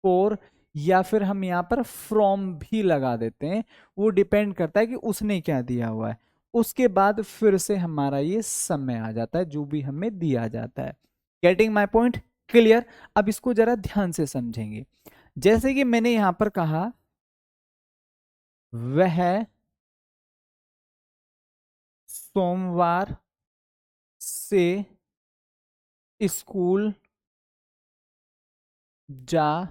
फोर, या फिर हम यहाँ पर फ्रॉम भी लगा देते हैं, वो डिपेंड करता है कि उसने क्या दिया हुआ है। उसके बाद फिर से हमारा ये समय आ जाता है जो भी हमें दिया जाता है। Getting my point, clear. अब इसको जरा ध्यान से समझेंगे, जैसे कि मैंने यहां पर कहा वह सोमवार से स्कूल जा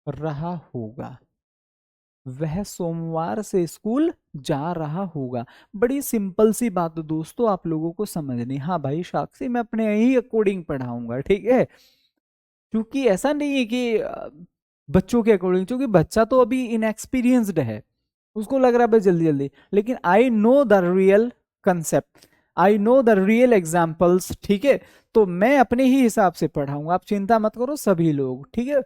रहा होगा, वह सोमवार से स्कूल जा रहा होगा। बड़ी सिंपल सी बात दोस्तों आप लोगों को समझनी। हाँ भाई साक्षी मैं अपने ही अकॉर्डिंग पढ़ाऊंगा, ठीक है, क्योंकि ऐसा नहीं है कि बच्चों के अकॉर्डिंग, क्योंकि बच्चा तो अभी इनएक्सपीरियंस्ड है, उसको लग रहा है बस जल्दी जल्दी, लेकिन I know the real concept, I know the real examples, ठीक है। तो मैं अपने ही हिसाब से पढ़ाऊंगा, आप चिंता मत करो सभी लोग, ठीक है।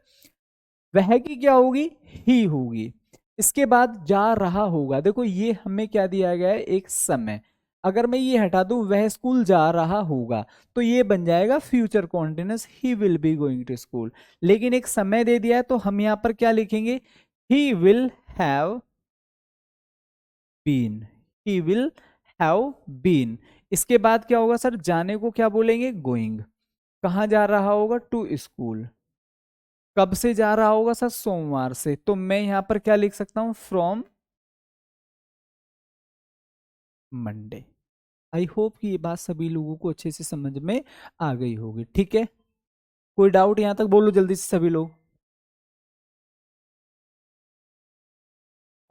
वह की क्या होगी, ही होगी। इसके बाद जा रहा होगा, देखो ये हमें क्या दिया गया है, एक समय। अगर मैं ये हटा दूं वह स्कूल जा रहा होगा, तो ये बन जाएगा future continuous, he will be going to school. लेकिन एक समय दे दिया है तो हम यहां पर क्या लिखेंगे, he will have been, he will have been. इसके बाद क्या होगा सर, जाने को क्या बोलेंगे, गोइंग। कहां जा रहा होगा, टू स्कूल। कब से जा रहा होगा सर, सोमवार से, तो मैं यहां पर क्या लिख सकता हूं, फ्रॉम मंडे। आई होप कि ये बात सभी लोगों को अच्छे से समझ में आ गई होगी, ठीक है। कोई डाउट यहां तक, बोलो जल्दी से सभी लोग,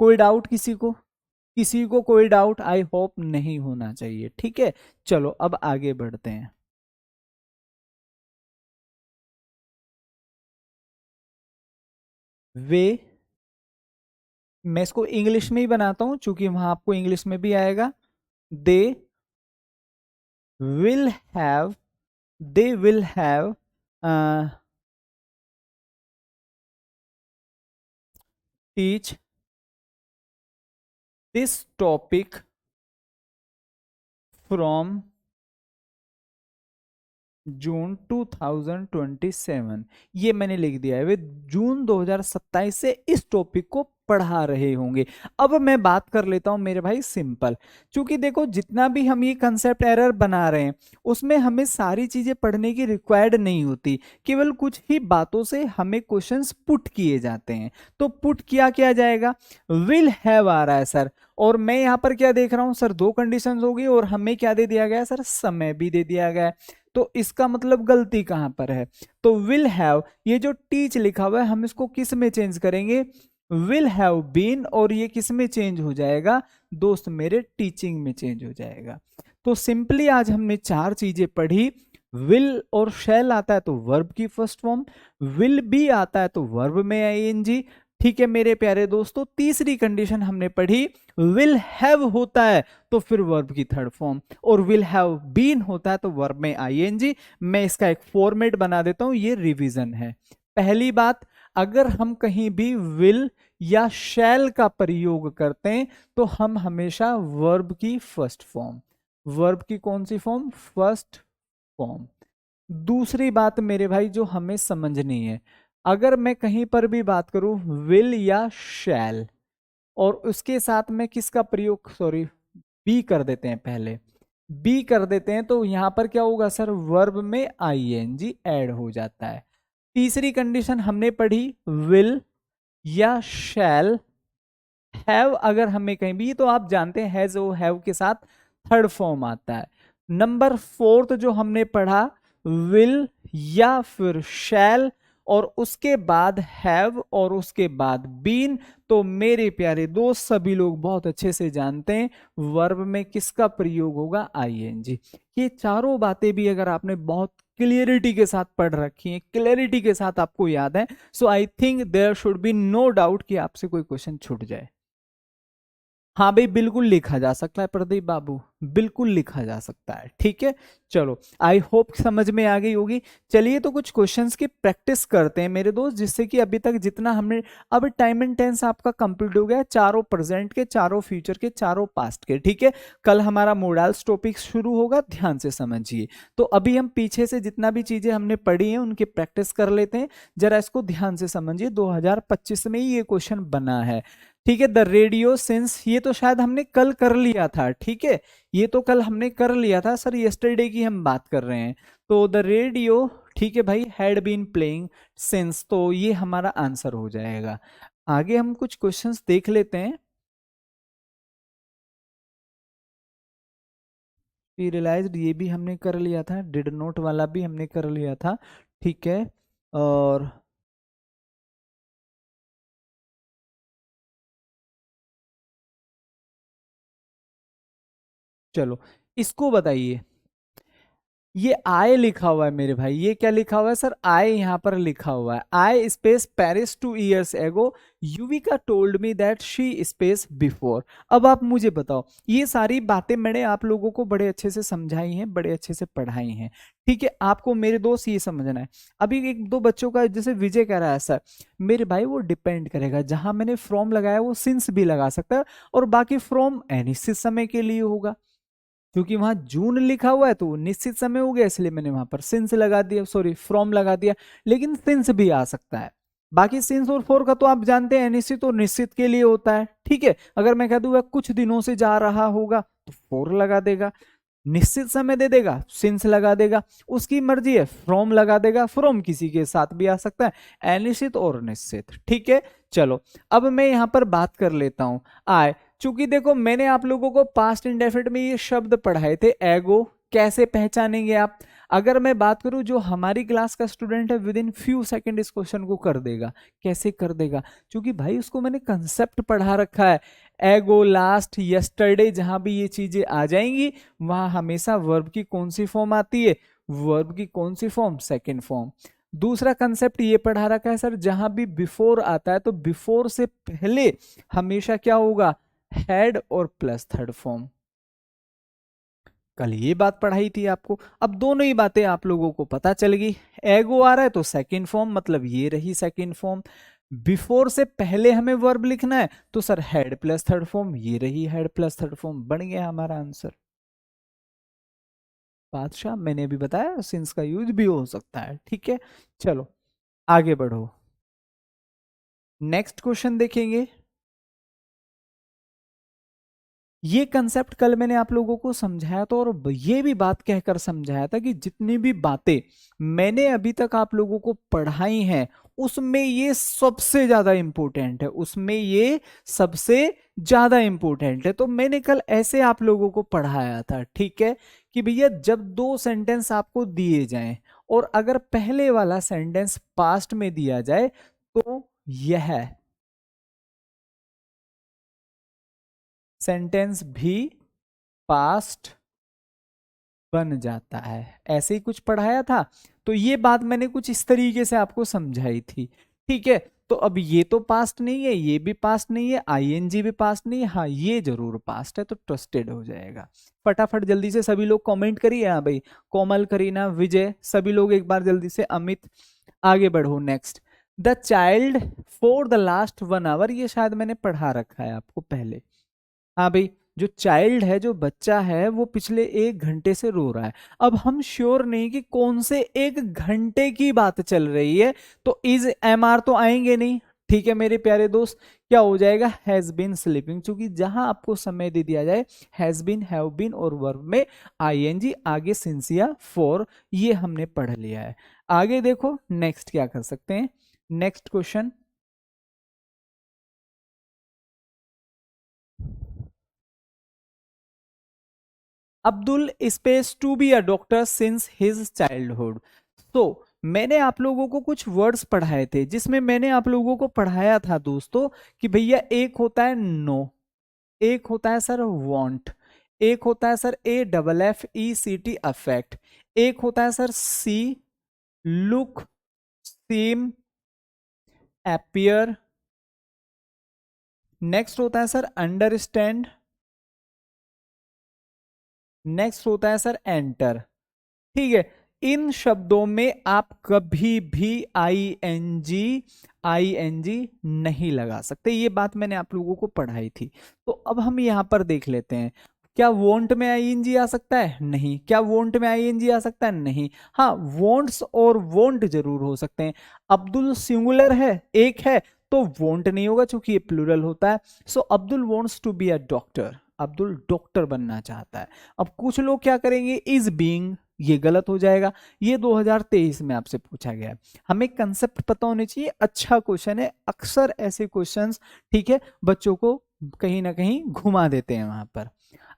कोई डाउट किसी को, किसी को कोई डाउट आई होप नहीं होना चाहिए, ठीक है। चलो अब आगे बढ़ते हैं। वे, मैं इसको इंग्लिश में ही बनाता हूं क्योंकि वहां आपको इंग्लिश में भी आएगा। They will have, they will have teach this topic from June 2027, ये मैंने लिख दिया है, वे जून 2027 से इस टॉपिक को पढ़ा रहे होंगे। अब मैं बात कर लेता हूं मेरे भाई सिंपल, क्योंकि देखो जितना भी हम ये कंसेप्ट एरर बना रहे हैं उसमें हमें सारी चीजें पढ़ने की रिक्वायर्ड नहीं होती, केवल कुछ ही बातों से हमें क्वेश्चंस पुट किए जाते हैं। तो पुट किया क्या जाएगा, विल हैव आ रहा है सर, और मैं यहां पर क्या देख रहा हूं सर, दो कंडीशंस होगी और हमें क्या दे दिया गया है सर, समय भी दे दिया गया है। तो इसका मतलब गलती कहां पर है, तो विल हैव, ये जो टीच लिखा हुआ है हम इसको किस में चेंज करेंगे, विल हैव बीन, और ये किस में चेंज हो जाएगा दोस्त मेरे, टीचिंग में चेंज हो जाएगा। तो सिंपली आज हमने चार चीजें पढ़ी, विल और शैल आता है तो वर्ब की फर्स्ट फॉर्म, विल बी आता है तो वर्ब में आईएनजी, ठीक है मेरे प्यारे दोस्तों। तीसरी कंडीशन हमने पढ़ी, विल हैव होता है तो फिर वर्ब की थर्ड फॉर्म, और विल हैव बीन होता है तो वर्ब में आईएनजी। मैं इसका एक फॉर्मेट बना देता हूं, ये रिवीजन है। पहली बात, अगर हम कहीं भी विल या शैल का प्रयोग करते हैं तो हम हमेशा वर्ब की फर्स्ट फॉर्म, वर्ब की कौन सी फॉर्म, फर्स्ट फॉर्म। दूसरी बात मेरे भाई जो हमें समझनी है, अगर मैं कहीं पर भी बात करूं विल या शैल और उसके साथ में किसका प्रयोग, सॉरी बी कर देते हैं, पहले बी कर देते हैं, तो यहां पर क्या होगा सर, वर्ब में आईएनजी ऐड हो जाता है। तीसरी कंडीशन हमने पढ़ी, विल या शैल हैव, अगर हमें कहीं भी, तो आप जानते हैं हैज और हैव के साथ थर्ड फॉर्म आता है। नंबर फोर्थ जो हमने पढ़ा, विल या फिर शैल और उसके बाद हैव और उसके बाद बीन। तो मेरे प्यारे दोस्त सभी लोग बहुत अच्छे से जानते हैं वर्ब में किसका प्रयोग होगा, आईएनजी। ये चारों बातें भी अगर आपने बहुत क्लियरिटी के साथ पढ़ रखी हैं, क्लियरिटी के साथ आपको याद है, so I think there should be no doubt कि आपसे कोई क्वेश्चन छूट जाए। हाँ भाई बिल्कुल लिखा जा सकता है प्रदीप बाबू, बिल्कुल लिखा जा सकता है, ठीक है। चलो आई होप समझ में आ गई होगी। चलिए तो कुछ क्वेश्चंस की प्रैक्टिस करते हैं मेरे दोस्त, जिससे कि अभी तक जितना हमने, अब टाइम एंड टेंस आपका कंप्लीट हो गया है, चारों प्रेजेंट के, चारों फ्यूचर के, चारों पास्ट के, ठीक है। कल हमारा मोडाल्स टॉपिक शुरू होगा, ध्यान से समझिए। तो अभी हम पीछे से जितना भी चीजें हमने पढ़ी हैं उनकी प्रैक्टिस कर लेते हैं, जरा इसको ध्यान से समझिए। 2025 में ही ये क्वेश्चन बना है, ठीक है। द रेडियो सिंस, ये तो शायद हमने कल कर लिया था, ठीक है, ये तो कल हमने कर लिया था सर, यस्टरडे की हम बात कर रहे हैं। तो द रेडियो, ठीक है भाई, हैड बीन प्लेइंग सिंस, तो ये हमारा आंसर हो जाएगा। आगे हम कुछ क्वेश्चंस देख लेते हैं। रियलाइज्ड, ये भी हमने कर लिया था, डिड नोट वाला भी हमने कर लिया था, ठीक है। और चलो इसको बताइए, ये आई लिखा हुआ है मेरे भाई, ये क्या लिखा हुआ है सर, आई यहाँ पर लिखा हुआ है, आई स्पेस पेरिस 2 years एगो Yuvika told me that she space before. अब आप मुझे बताओ, ये सारी बातें मैंने आप लोगों को बड़े अच्छे से समझाई हैं, बड़े अच्छे से पढ़ाई हैं, ठीक है। आपको मेरे दोस्त ये समझना है, अभी एक दो बच्चों का जैसे विजय कह रहा है सर, मेरे भाई वो डिपेंड करेगा, जहां मैंने फ्रॉम लगाया वो सिंस भी लगा सकता है, और बाकी फ्रॉम अनिश्चित समय के लिए होगा, क्योंकि वहां जून लिखा हुआ है तो वो निश्चित समय हो गया, इसलिए मैंने वहां पर सिंस लगा दिया, सॉरी फ्रॉम लगा दिया। लेकिन सिंस भी आ सकता है, बाकी सिंस और फॉर का तो आप जानते हैं अनिश्चित और निश्चित के लिए होता है, ठीक है। अगर मैं कह दूं वह कुछ दिनों से जा रहा होगा तो फॉर लगा देगा, निश्चित समय दे देगा सिंस लगा देगा, उसकी मर्जी है फ्रॉम लगा देगा, फ्रॉम किसी के साथ भी आ सकता है, अनिश्चित और निश्चित, ठीक है। चलो अब मैं यहां पर बात कर लेता हूं आए, चूंकि देखो मैंने आप लोगों को पास्ट इंडेफिनिट में ये शब्द पढ़ाए थे, एगो कैसे पहचानेंगे आप, अगर मैं बात करूं जो हमारी क्लास का स्टूडेंट है विद इन फ्यू सेकंड इस क्वेश्चन को कर देगा, कैसे कर देगा, क्योंकि भाई उसको मैंने कंसेप्ट पढ़ा रखा है, एगो लास्ट यस्टरडे जहां भी ये चीजें आ जाएंगी वहां हमेशा वर्ब की कौन सी फॉर्म आती है, वर्ब की कौन सी फॉर्म, सेकंड फॉर्म। दूसरा कंसेप्ट ये पढ़ा रखा है सर, जहां भी बिफोर आता है तो बिफोर से पहले हमेशा क्या होगा, हेड और प्लस थर्ड फॉर्म, कल ये बात पढ़ाई थी आपको। अब दोनों ही बातें आप लोगों को पता चल गई, एगो आ रहा है तो सेकंड फॉर्म, मतलब ये रही सेकंड फॉर्म, बिफोर से पहले हमें वर्ब लिखना है तो sir head plus third form, ये रही हेड प्लस थर्ड फॉर्म, बन गया हमारा आंसर। बादशाह मैंने अभी बताया सिंस का यूज भी हो सकता है, ठीक है। चलो आगे बढ़ो, नेक्स्ट क्वेश्चन देखेंगे। ये कंसेप्ट कल मैंने आप लोगों को समझाया था, और ये भी बात कहकर समझाया था कि जितनी भी बातें मैंने अभी तक आप लोगों को पढ़ाई हैं उसमें ये सबसे ज्यादा इंपॉर्टेंट है, उसमें ये सबसे ज्यादा इंपॉर्टेंट है। तो मैंने कल ऐसे आप लोगों को पढ़ाया था, ठीक है, कि भैया जब दो सेंटेंस आपको दिए जाएं और अगर पहले वाला सेंटेंस पास्ट में दिया जाए तो यह सेंटेंस भी पास्ट बन जाता है, ऐसे ही कुछ पढ़ाया था। तो ये बात मैंने कुछ इस तरीके से आपको समझाई थी, ठीक है। तो अब ये तो पास्ट नहीं है, ये भी पास्ट नहीं है, आईएनजी भी पास्ट नहीं है, हाँ ये जरूर पास्ट है, तो ट्रस्टेड हो जाएगा। फटाफट जल्दी से सभी लोग कमेंट करिए, हाँ भाई कोमल, करीना, विजय, सभी लोग एक बार जल्दी से, अमित, आगे बढ़ो। Next, the child for the last 1 hour, ये शायद मैंने पढ़ा रखा है आपको पहले। हाँ भाई, जो चाइल्ड है, जो बच्चा है, वो पिछले 1 घंटे से रो रहा है। अब हम श्योर नहीं कि कौन से 1 घंटे की बात चल रही है, तो इज एम आर तो आएंगे नहीं, ठीक है मेरे प्यारे दोस्त। क्या हो जाएगा, हैज बीन स्लीपिंग, चूंकि जहां आपको समय दे दिया जाए हैज बीन, हैव बीन और वर्ब में आईएनजी आगे सिंसिया फॉर, ये हमने पढ़ लिया है। आगे देखो नेक्स्ट क्या कर सकते हैं, next question, Abdul space to be a doctor since his childhood. तो मैंने आप लोगों को कुछ वर्ड्स पढ़ाए थे, जिसमें मैंने आप लोगों को पढ़ाया था दोस्तों कि भैया एक होता है नो, एक होता है सर वांट, एक होता है सर AFFECT अफेक्ट, एक होता है सर सी लुक, सीम, एपियर, नेक्स्ट होता है सर अंडरस्टैंड, नेक्स्ट होता है सर एंटर, ठीक है। इन शब्दों में आप कभी भी आईएनजी नहीं लगा सकते, ये बात मैंने आप लोगों को पढ़ाई थी। तो अब हम यहां पर देख लेते हैं, क्या वोंट में आईएनजी आ सकता है, नहीं। क्या वोंट में आईएनजी आ सकता है, नहीं। हाँ वोंट्स और वोंट जरूर हो सकते हैं। अब्दुल सिंगुलर है, एक है, तो वोंट नहीं होगा क्योंकि ये प्लूरल होता है। So Abdul wants to be a doctor, Abdul doctor बनना चाहता है। अब कुछ लोग क्या करेंगे, इज बीइंग, ये गलत हो जाएगा। ये 2023 में आपसे पूछा गया है, हमें कंसेप्ट पता होने चाहिए। अच्छा क्वेश्चन है, अक्सर ऐसे क्वेश्चंस, ठीक है, बच्चों को कहीं ना कहीं घुमा देते हैं वहां पर।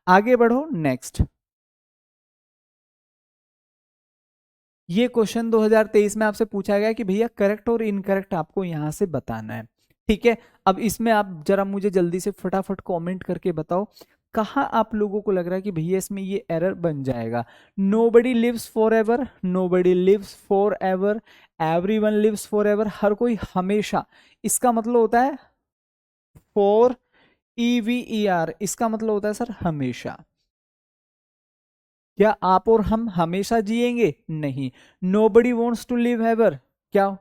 आगे बढ़ो नेक्स्ट, ये क्वेश्चन 2023 में आपसे पूछा गया कि भैया करेक्ट और इनकरेक्ट आपको यहां से बताना है, ठीक है। अब इसमें आप जरा मुझे जल्दी से फटाफट कमेंट करके बताओ, कहाँ आप लोगों को लग रहा है कि भैया इसमें ये एरर बन जाएगा? Nobody lives forever, nobody lives forever, everyone lives forever, हर कोई हमेशा, इसका मतलब होता है फॉर, EVER, इसका मतलब होता है सर हमेशा। क्या आप और हम हमेशा जिएंगे? नहीं। Nobody wants to live ever, क्या,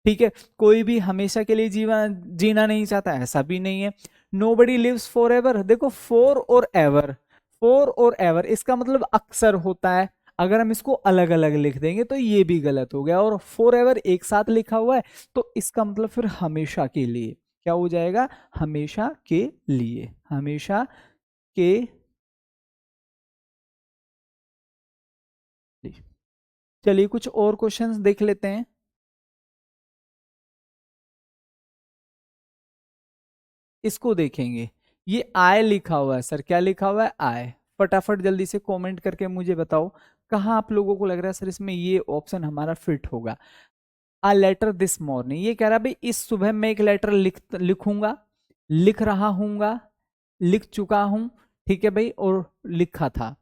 ठीक है, कोई भी हमेशा के लिए जीना नहीं चाहता, ऐसा भी नहीं है। नोबडी लिव्स फॉर एवर, देखो फॉर और एवर, फॉर और एवर इसका मतलब अक्सर होता है, अगर हम इसको अलग अलग लिख देंगे तो ये भी गलत हो गया, और फॉर एवर एक साथ लिखा हुआ है तो इसका मतलब फिर हमेशा के लिए, क्या हो जाएगा? हमेशा के लिए, हमेशा के लिए। चलिए कुछ और क्वेश्चंस देख लेते हैं। इसको देखेंगे, ये आई लिखा हुआ है सर, क्या लिखा हुआ है? आई। फटाफट जल्दी से कमेंट करके मुझे बताओ कहाँ आप लोगों को लग रहा है सर इसमें ये ऑप्शन हमारा फिट होगा। आ लेटर दिस मॉर्निंग, ये कह रहा है भाई इस सुबह मैं एक लेटर लिखूंगा, लिख रहा हूंगा, लिख चुका हूं, ठीक है भाई, और लिखा था।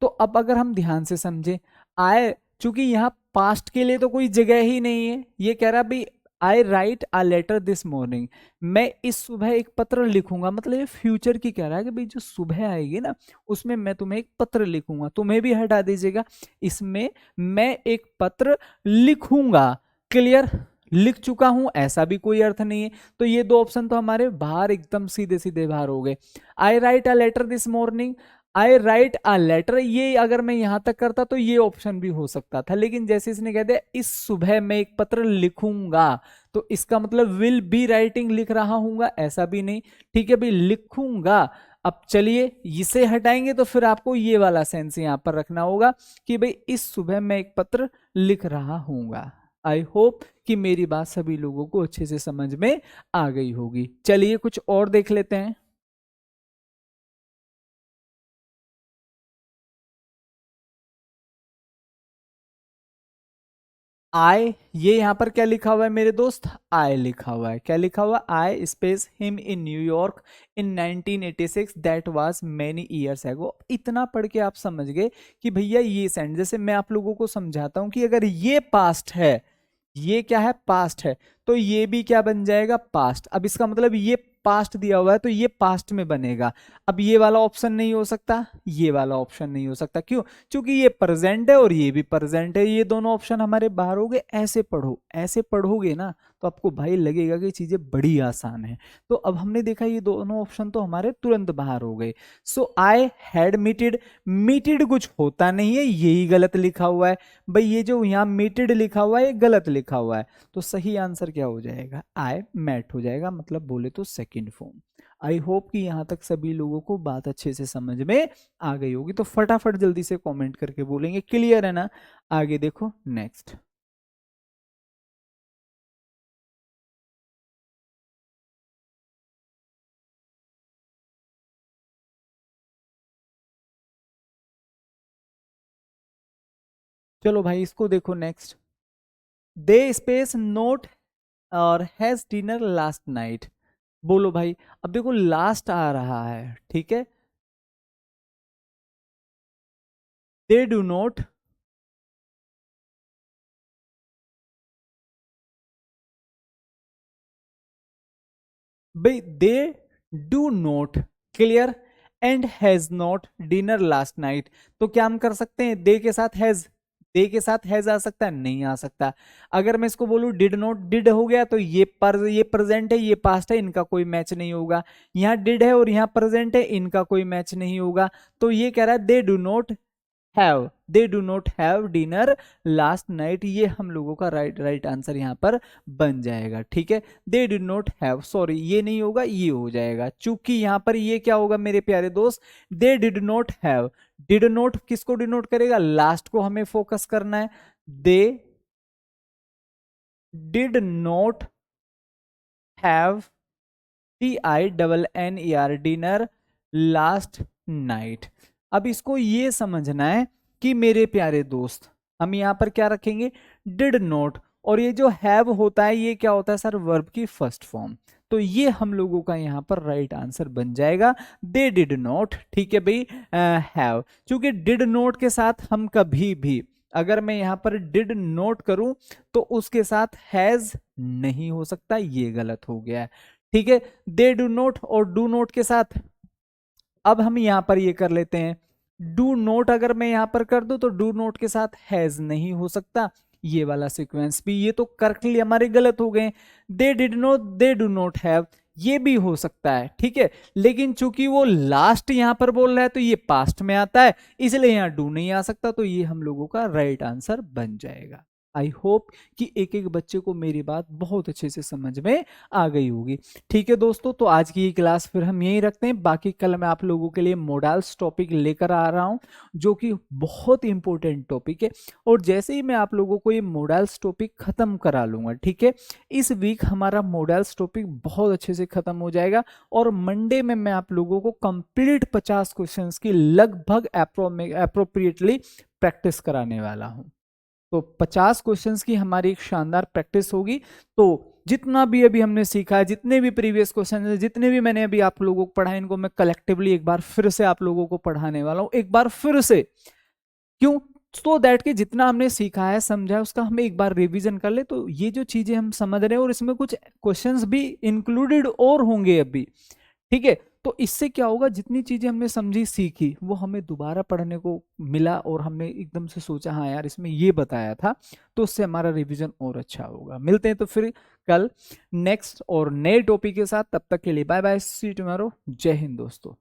तो अब अगर हम ध्यान से समझे, आए, चूंकि यहाँ पास्ट के लिए तो कोई जगह ही नहीं है, ये कह रहा भाई I write a letter this morning, मैं इस सुबह एक पत्र लिखूंगा, मतलब ये फ्यूचर की कह रहा है कि भाई जो सुबह आएगी ना उसमें मैं तुम्हें एक पत्र लिखूंगा, तुम्हें भी हटा दीजिएगा, इसमें मैं एक पत्र लिखूंगा, क्लियर, लिख चुका हूं ऐसा भी कोई अर्थ नहीं है, तो ये दो ऑप्शन तो हमारे बाहर, एकदम सीधे सीधे बाहर हो गए। I write a letter this morning, I write a letter, ये अगर मैं यहां तक करता तो ये ऑप्शन भी हो सकता था, लेकिन जैसे इसने कह दिया इस सुबह मैं एक पत्र लिखूंगा, तो इसका मतलब विल बी राइटिंग, लिख रहा हूंगा, ऐसा भी नहीं, ठीक है भाई, लिखूंगा। अब चलिए इसे हटाएंगे तो फिर आपको ये वाला सेंस यहां पर रखना होगा कि भाई इस सुबह मैं एक पत्र लिख रहा हूंगा। आई होप कि मेरी बात सभी लोगों को अच्छे से समझ में आ गई होगी। चलिए कुछ और देख लेते हैं। आई, ये यहां पर क्या लिखा हुआ है मेरे दोस्त? आई लिखा हुआ है, क्या लिखा हुआ? I space him in New York in 1986, that was many years ago. इतना पढ़ के आप समझ गए कि भैया ये सेंट, जैसे मैं आप लोगों को समझाता हूं कि अगर ये पास्ट है, ये क्या है? पास्ट है, तो ये भी क्या बन जाएगा? पास्ट। अब इसका मतलब ये पास्ट दिया हुआ है तो ये पास्ट में बनेगा। अब ये वाला ऑप्शन नहीं हो सकता, ये वाला ऑप्शन नहीं हो सकता, क्यों? क्योंकि ये प्रेजेंट है और ये भी प्रेजेंट है, ये दोनों ऑप्शन हमारे बाहर हो गए। ऐसे पढ़ो, ऐसे पढ़ोगे ना तो आपको भाई लगेगा कि चीजें बड़ी आसान है। तो अब हमने देखा ये दोनों ऑप्शन तो हमारे तुरंत बाहर हो गए। सो आई हैड मीटेड, मीटेड कुछ होता नहीं है, यही गलत लिखा हुआ है भाई, ये जो यहाँ मीटेड लिखा हुआ है ये गलत लिखा हुआ है, तो सही आंसर क्या हो जाएगा? आई मेट हो जाएगा, मतलब बोले तो सेकंड फॉर्म। आई होप कि यहां तक सभी लोगों को बात अच्छे से समझ में आ गई होगी, तो फटाफट जल्दी से कमेंट करके बोलेंगे क्लियर है ना। आगे देखो नेक्स्ट। चलो भाई इसको देखो नेक्स्ट। दे स्पेस नोट और हैज डिनर लास्ट नाइट, बोलो भाई। अब देखो लास्ट आ रहा है, ठीक है, दे डू नोट, भाई they do not, clear, and has not dinner last night, तो क्या हम कर सकते हैं? दे के साथ हैज, दे के साथ हैज आ सकता है? नहीं आ सकता। अगर मैं इसको बोलूं डिड नॉट, डिड हो गया तो ये प्रेजेंट है, ये पास्ट है, इनका कोई मैच नहीं होगा। यहाँ डिड है और यहाँ प्रेजेंट है, इनका कोई मैच नहीं होगा। तो ये कह रहा है they do not have, they do not have dinner last night, ये हम लोगों का राइट आंसर यहाँ पर बन जाएगा, ठीक है। They do not have, sorry ये नहीं होगा, ये हो जाएगा, चूंकि यहाँ पर ये क्या होगा मेरे प्यारे दोस्त? They did not have, did not किसको डिनोट करेगा? लास्ट को हमें फोकस करना है। They did not have, DINNER, dinner last night. अब इसको ये समझना है कि मेरे प्यारे दोस्त हम यहां पर क्या रखेंगे? डिड नॉट, और ये जो हैव होता है ये क्या होता है सर, वर्ब की फर्स्ट फॉर्म। तो ये हम लोगों का यहाँ पर राइट आंसर बन जाएगा, दे डिड नॉट। ठीक है भाई, हैव, क्योंकि डिड नॉट के साथ हम कभी भी, अगर मैं यहां पर डिड नोट करूं तो उसके साथ हैज नहीं हो सकता, ये गलत हो गया है। ठीक है, दे डू नोट और डू नोट के साथ, अब हम यहां पर ये कर लेते हैं, डू नोट अगर मैं यहां पर कर दूं तो डू नोट के साथ हैज नहीं हो सकता, ये वाला सीक्वेंस भी, ये तो करेक्टली हमारे गलत हो गए। They did note, they do not have, ये भी हो सकता है। ठीक है, लेकिन चूंकि वो लास्ट यहां पर बोल रहा है तो ये पास्ट में आता है, इसलिए यहां डू नहीं आ सकता, तो ये हम लोगों का राइट आंसर बन जाएगा। आई होप कि एक एक बच्चे को मेरी बात बहुत अच्छे से समझ में आ गई होगी। ठीक है दोस्तों, तो आज की ये क्लास फिर हम यहीं रखते हैं, बाकी कल मैं आप लोगों के लिए मॉडल्स टॉपिक लेकर आ रहा हूं, जो कि बहुत इंपॉर्टेंट टॉपिक है। और जैसे ही मैं आप लोगों को ये मॉडल्स टॉपिक खत्म करा लूंगा, ठीक है, इस वीक हमारा मॉडल्स टॉपिक बहुत अच्छे से खत्म हो जाएगा, और मंडे में मैं आप लोगों को कंप्लीट 50 क्वेश्चंस की लगभग अप्रोप्रिएटली प्रैक्टिस कराने वाला हूं। तो 50 क्वेश्चंस की हमारी एक शानदार प्रैक्टिस होगी। तो जितना भी अभी हमने सीखा है, जितने भी प्रीवियस क्वेश्चन है, जितने भी मैंने अभी आप लोगों को पढ़ाए, इनको मैं कलेक्टिवली एक बार फिर से आप लोगों को पढ़ाने वाला हूं, एक बार फिर से। क्यों? सो दैट कि जितना हमने सीखा है, समझा है, उसका हम एक बार रिवीजन कर ले, तो ये जो चीजें हम समझ रहे हैं, और इसमें कुछ क्वेश्चंस भी इंक्लूडेड और होंगे अभी। ठीक है, तो इससे क्या होगा, जितनी चीजें हमने समझी सीखी वो हमें दोबारा पढ़ने को मिला, और हमने एकदम से सोचा हाँ यार इसमें ये बताया था, तो उससे हमारा रिवीजन और अच्छा होगा। मिलते हैं तो फिर कल नेक्स्ट और नए टॉपिक के साथ, तब तक के लिए bye bye, see you tomorrow, जय हिंद दोस्तों।